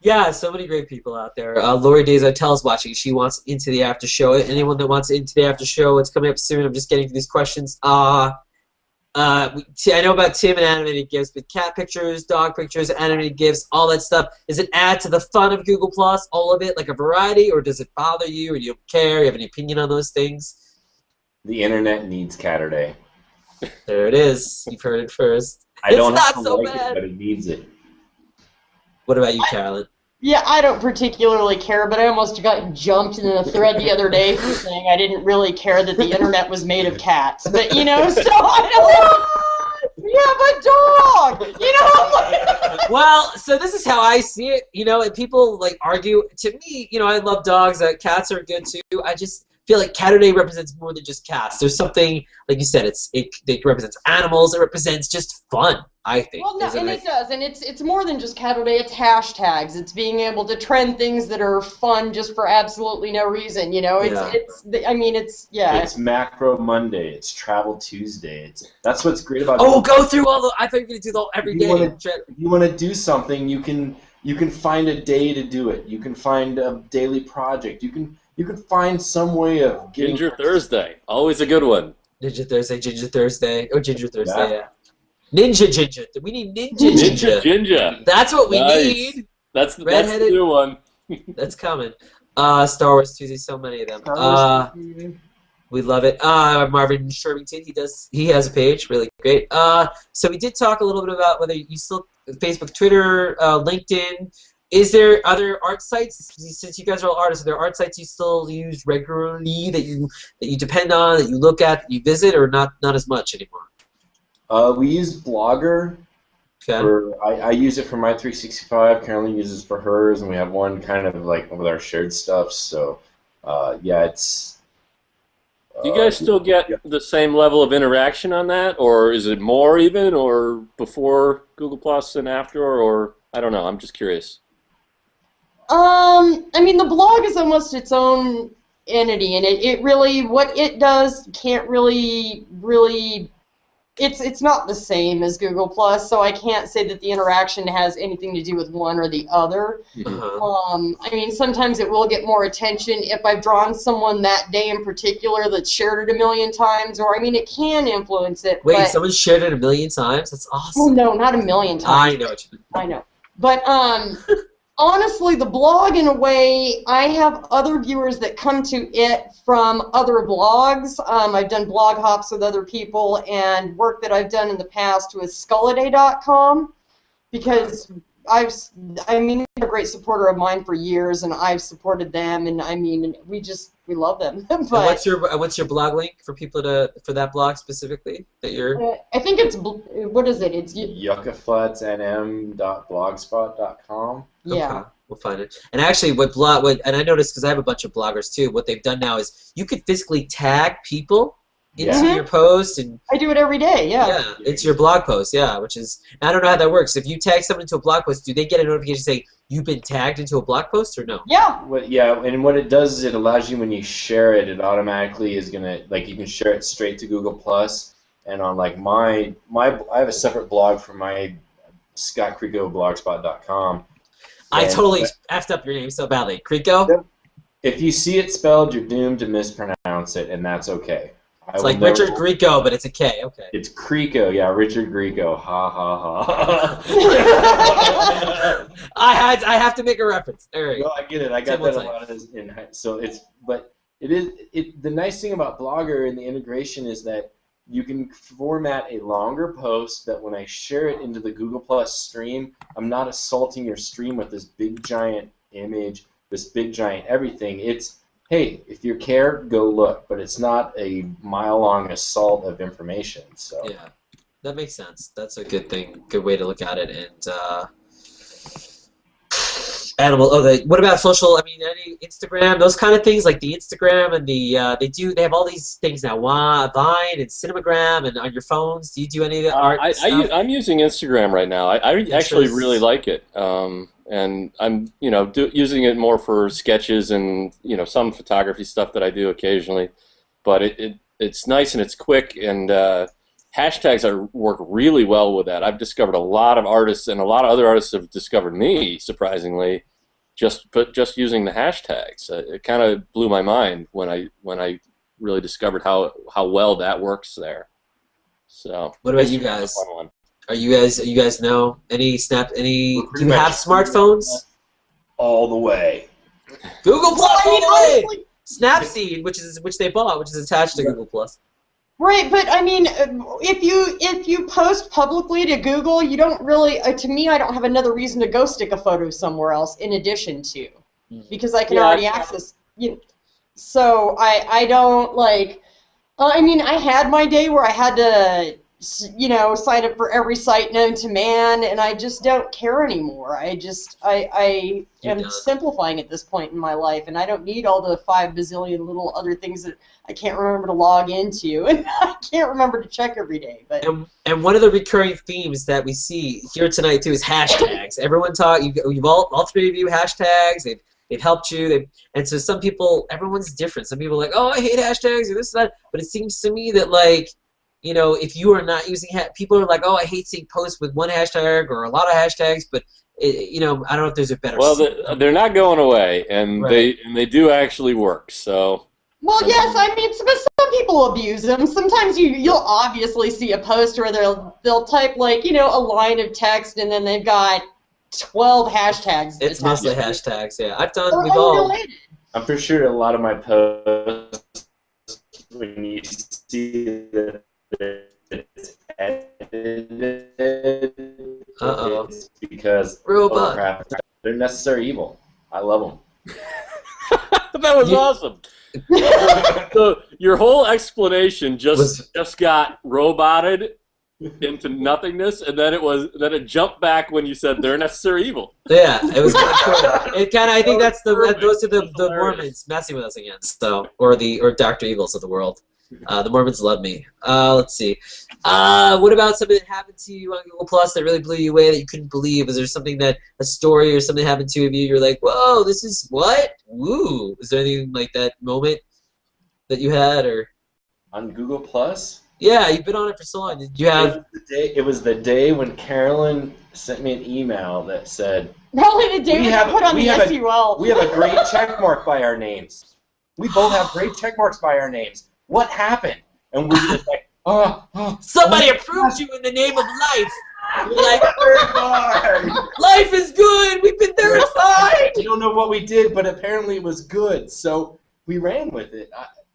Yeah, so many great people out there. Lori Dezotel's watching. She wants Into the After Show. Anyone that wants Into the After Show, it's coming up soon. I'm just getting to these questions. I know about Tim and animated GIFs, but cat pictures, dog pictures, animated GIFs, all that stuff. Does it add to the fun of Google Plus, all of it, like a variety, or does it bother you, or you don't care? You have any opinion on those things? The internet needs Catterday. There it is. You've heard it first. I don't it's have not to so like bad. it, but it needs it. What about you, Carolyn? Yeah, I don't particularly care, but I almost got jumped in a thread the other day for saying I didn't really care that the internet was made of cats. But, so I don't yeah, but dog! I'm like... Well, so this is how I see it, and people, argue. To me, I love dogs. Cats are good, too. I just feel like Catterday represents more than just cats. There's something, like you said, it represents animals. It represents just fun, I think. Well, no, and it does, and it's more than just Catterday. It's hashtags. It's being able to trend things that are fun just for absolutely no reason. It's Macro Monday. It's Travel Tuesday. That's what's great about. Oh, go through all the. I thought you were gonna do the every day. If you want to do something, you can find a day to do it. You can find a daily project. You can find some way of getting. Ginger Thursday, always a good one. Ginger Thursday, Ginger Thursday, yeah. Ninja Ginger. We need Ninja Ginger. That's what we nice. need. That's the new one. That's coming. Star Wars Tuesday, so many of them. We love it. Marvin Shervington, he has a page, really great. So we did talk a little bit about whether you still Facebook, Twitter, LinkedIn. Is there other art sites, since you guys are all artists, are there art sites you still use regularly that you depend on, that you look at, that you visit, or not as much anymore? We use Blogger. Okay. I use it for my 365. Carolyn uses it for hers, and we have one kind of like with our shared stuff. So, it's. Do you guys still get the same level of interaction on that, or is it more even, or before Google Plus and after, or I don't know. I'm just curious. The blog is almost its own entity, and it really, what it does can't really, it's not the same as Google Plus, so I can't say that the interaction has anything to do with one or the other. Sometimes it will get more attention if I've drawn someone that day in particular that's shared it a million times, or, it can influence it. Wait, someone shared it a million times? That's awesome. Well, no, not a million times. I know what you mean. I know. But, honestly, the blog, in a way, I have other viewers that come to it from other blogs. I've done blog hops with other people, and work that I've done in the past with Skulladay.com, because they're a great supporter of mine for years, and I've supported them, and we love them. But what's your blog link for people for that blog specifically that you're? I think it's what is it? It's yuccaflatsnm.blogspot.com. Yeah. Okay, we'll find it. And actually, and I noticed, because I have a bunch of bloggers too, what they've done now is you could physically tag people into your post, and I do it every day. Yeah, it's your blog post. Yeah, which is, I don't know how that works. If you tag someone into a blog post, do they get a notification saying you've been tagged into a blog post, or no? Yeah. And what it does is it allows you, when you share it, it automatically is gonna, you can share it straight to Google Plus, and on I have a separate blog for my Scott Krichau blogspot.com. I totally effed up your name so badly. Krichau? If you see it spelled, you're doomed to mispronounce it, and that's okay. It's like Richard Grieco, but it's a K. Okay. It's Krichau, yeah, Richard Grieco. Ha ha ha. I have to make a reference. There you go. Well, I get it. I got that a lot of this in. So the nice thing about Blogger and the integration is that you can format a longer post that when I share it into the Google Plus stream, I'm not assaulting your stream with this big giant image, this big giant everything. It's, hey, if you care, go look, but it's not a mile-long assault of information. So yeah, that makes sense. That's a good thing, good way to look at it. And Animal. Oh, what about social? I mean, any Instagram, those kind of things, like the Instagram and the they have all these things now. Vine and Cinemagram, and on your phones. Do you do any of the art stuff? I'm using Instagram right now. I actually really like it, and I'm using it more for sketches and some photography stuff that I do occasionally. But it's nice and it's quick, and hashtags work really well with that. I've discovered a lot of artists, and a lot of other artists have discovered me, surprisingly, just using the hashtags. It kind of blew my mind when I really discovered how well that works there. So what about you guys? Are you guys know any do you have smartphones? All the way. Google Plus all the way. Snapseed, which they bought, which is attached to Google Plus. Right, but I mean, if you post publicly to Google, you don't really. To me, I don't have another reason to go stick a photo somewhere else in addition to, because I can already access. So I don't like. I mean, I had my day where I had to, sign up for every site known to man, and I just don't care anymore. I am simplifying at this point in my life, and I don't need all the 5 bazillion little other things that I can't remember to log into, and I can't remember to check every day. But and one of the recurring themes that we see here tonight too is hashtags. Everyone you've all 3 of you hashtags. They've helped you. And so some people, everyone's different. Some people are like, oh, I hate hashtags or this and that. But it seems to me that like, if you are not using people are like, oh, I hate seeing posts with one hashtag or a lot of hashtags, but I don't know if there's a better. Well, they're not going away, and right. they do actually work. So. Well, yes, I mean, some people abuse them. Sometimes you'll obviously see a post where they'll type like a line of text, and then they've got 12 hashtags. It's mostly hashtags. Yeah, I've done. Or we've all. I'm pretty sure a lot of my posts, when you see that it's edited, it's because robot. Oh crap, they're necessary evil. I love them. That was awesome. So your whole explanation just got roboted into nothingness, and then it jumped back when you said they're necessary evil. Yeah, it was kind of cool. It kind of, I think those are the Mormons messing with us again, or Dr. Evils of the world. The Mormons love me. Let's see. What about something that happened to you on Google Plus that really blew you away that you couldn't believe? Was there something a story or something happened to you? You're like, whoa, this is what? Woo! Is there anything like that moment that you had, or on Google Plus? Yeah, you've been on it for so long. Did you have? It was the day when Carolyn sent me an email that said, probably the day we put on the SUL. We have a great check mark by our names. We both have great check marks by our names. What happened? And we're just like, somebody approved you in the name of life. You're like, life is good. We've been verified. We don't know what we did, but apparently it was good. So we ran with it.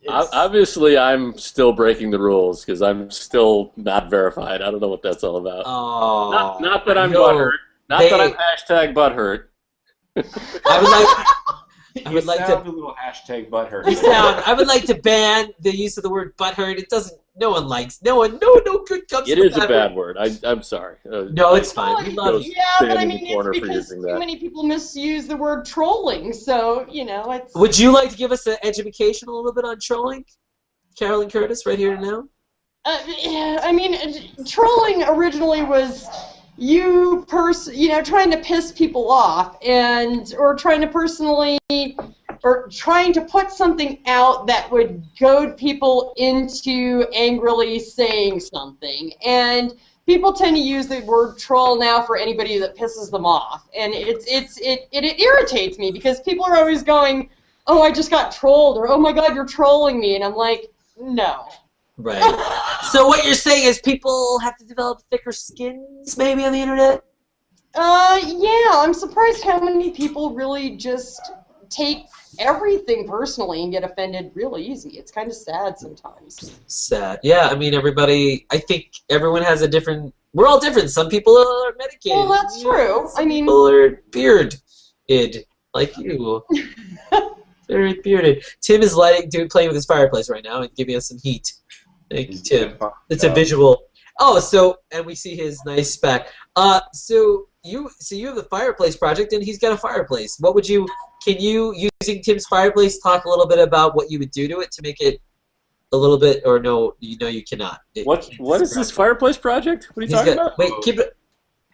Obviously, I'm still breaking the rules because I'm still not verified. I don't know what that's all about. Oh, not that I'm butthurt. Not that I'm hashtag butthurt. I would like to. A little hashtag butthurt. I would like to ban the use of the word butthurt. It doesn't. No one likes. No good comes. It is a bad word. I'm sorry. No, it's fine. We love you. Yeah, but I mean, it's because too many people misuse the word trolling. So it's. Would you like to give us an education a little bit on trolling, Carolyn Curtis, right here and now? I mean, trolling originally was trying to piss people off or trying to put something out that would goad people into angrily saying something. And people tend to use the word troll now for anybody that pisses them off. And it irritates me because people are always going, oh, I just got trolled, or oh my God, you're trolling me. And I'm like, no. Right. So what you're saying is people have to develop thicker skins maybe on the internet? Yeah, I'm surprised how many people really just take everything personally and get offended real easy. It's kind of sad sometimes. Sad. Yeah, I mean I think everyone has a different, we're all different. Some people are medicated. Well, that's true. Some people are bearded, like you. Very bearded. Tim is playing with his fireplace right now and giving us some heat. Thank you, Tim. It's a visual. Oh, and we see his nice back. So you have the fireplace project, and he's got a fireplace. What would you? Can you, using Tim's fireplace, talk a little bit about what you would do to it to make it a little bit, or no? You cannot. What is this fireplace project? What are you talking about? Wait, keep it.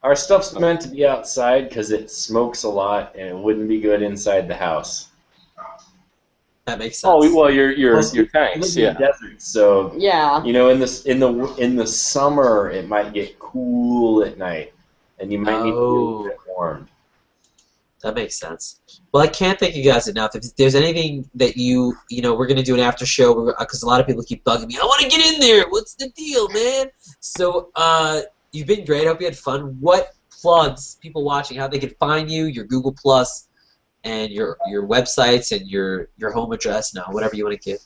Our stuff's meant to be outside because it smokes a lot, and it wouldn't be good inside the house. That makes sense. Oh well, your Plus, we tanks, live in the desert, so Yeah. you know, in the summer it might get cool at night, and you might need to be a little bit warmed. That makes sense. Well, I can't thank you guys enough. If there's anything that you know, we're gonna do an after show because a lot of people keep bugging me. I want to get in there. What's the deal, man? So, you've been great. I hope you had fun. What plugs, people watching, how they can find you, your Google Plus, and your websites and your home address, whatever you want to give.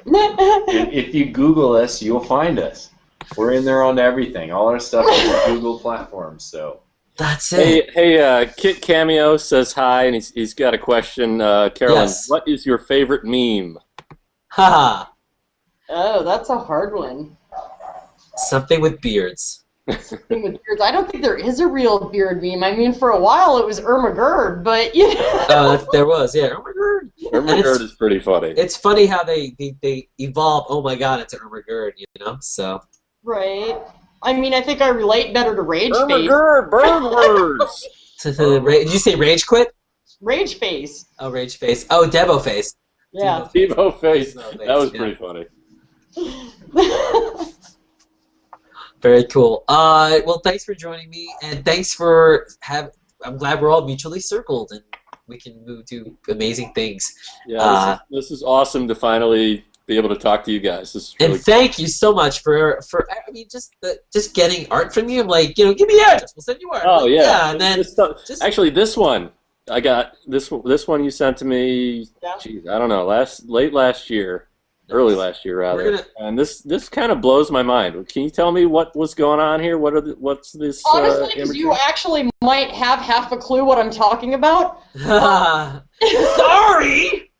If you Google us, you'll find us. We're in there on everything. All our stuff is on Google platforms. So that's it. Hey, Kit Cameo says hi, and he's got a question. Carolyn, Yes. What is your favorite meme? Haha. Oh, that's a hard one. Something with beards. Something with beards. I don't think there is a real beard meme. I mean, for a while it was Irma Gerd, but you know. There was, yeah. Oh my god. Irma Gerd is pretty funny. It's funny how they evolve. Oh my god, it's Irma Gerd, you know. So. Right. I mean, I think I relate better to Rage Irma Face. Gerd, burglars. Did you say Rage Quit? Rage Face. Oh, Rage Face. Oh, Devo Face. Yeah. Devo Face. Devo Face, That was yeah. pretty funny. Very cool. Well, thanks for joining me, and thanks for I'm glad we're all mutually circled, and we can do amazing things. Yeah, this is awesome to finally be able to talk to you guys. This is really And thank you so much for I mean, just getting art from you. I'm like, give me your address. We'll send you art. Oh yeah. And then actually, this one I got. This one you sent to me. Yeah. Geez, I don't know. Late last year. Early last year, rather. And this kind of blows my mind. Can you tell me what was going on here? What's this? Honestly, because you actually might have half a clue what I'm talking about. Sorry.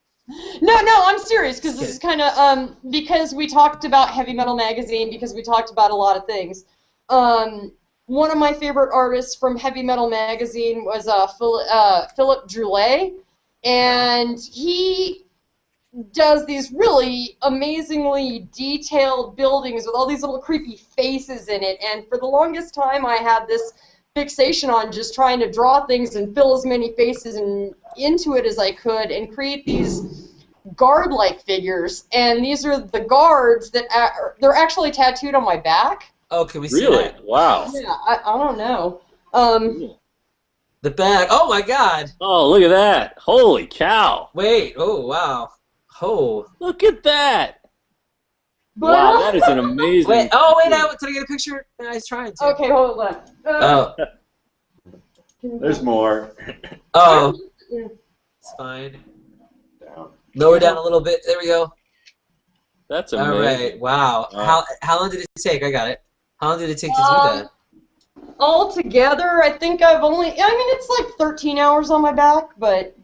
No, I'm serious, because this is kind of because we talked about Heavy Metal Magazine, because we talked about a lot of things. One of my favorite artists from Heavy Metal Magazine was Philip Droulet, and he does these really amazingly detailed buildings with all these little creepy faces in it, and for the longest time I had this fixation on just trying to draw things and fill as many faces into it as I could and create these guard-like figures, and these are the guards that they're actually tattooed on my back. Oh, can we see really? that? Wow. Yeah, I don't know. The bag. Oh my god. Oh, look at that. Holy cow. Wait. Oh, wow. Oh. Look at that. But, Wow, that is an amazing. Wait. Did I get a picture? I was trying to. okay, hold on. Oh. There's more. Oh. It's fine. Down. Lower down a little bit. There we go. That's amazing. All right. Wow. How long did it take? I got it. How long did it take to do that? All together, I think it's like 13 hours on my back, but...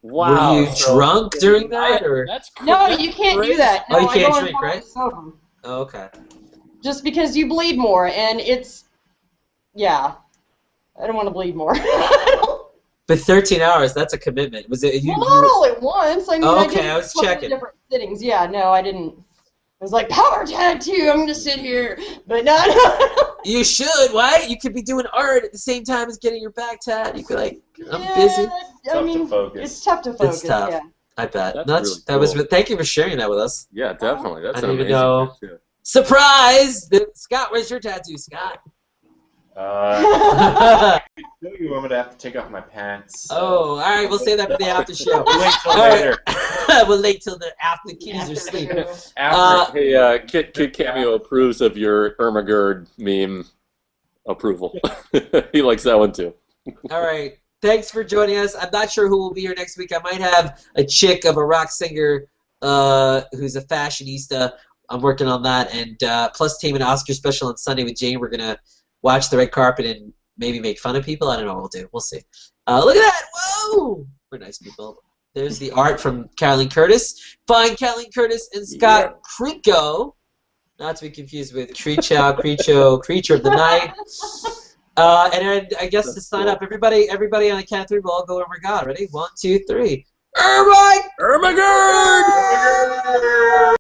Wow. Were you drunk during that, or? No, you can't do that. No, Oh, you I can't go drink, and right? sober. Oh, okay. Just because you bleed more, and it's... Yeah. I don't want to bleed more. But 13 hours, that's a commitment. Was it you? Well, not all at once. I mean, Oh, I okay, did I was a couple of checking. different sittings. Yeah, no, I didn't. I was like, power tattoo, I'm going to sit here. But no. You should. Why? You could be doing art at the same time as getting your back tat. You could I'm busy. I mean, to focus. it's tough to focus. It's tough. Yeah. I bet. That's That was. really cool. Thank you for sharing that with us. Yeah, definitely. That's I an didn't even amazing know. tattoo. Surprise! Scott, where's your tattoo, Scott? You want me to have to take off my pants? Oh, all right. We'll save that for the after show. We'll wait till All right. later. We'll wait till the after kitties are asleep. After. Hey, Kit Cameo approves of your Irma Gerd meme approval. He likes that one too. All right. Thanks for joining us. I'm not sure who will be here next week. I might have a chick of a rock singer who's a fashionista. I'm working on that. And plus Tame and Oscar special on Sunday with Jane. We're going to watch the red carpet and maybe make fun of people. I don't know what we'll do. We'll see. Look at that. Whoa. We're nice people. There's the art from Carolyn Curtis. Find Carolyn Curtis and Scott Krichau. Not to be confused with Krichau, Creature of the Night. And then I guess to sign up, everybody on the count of three, we'll all go over God. Ready? 1, 2, 3. Oh my God!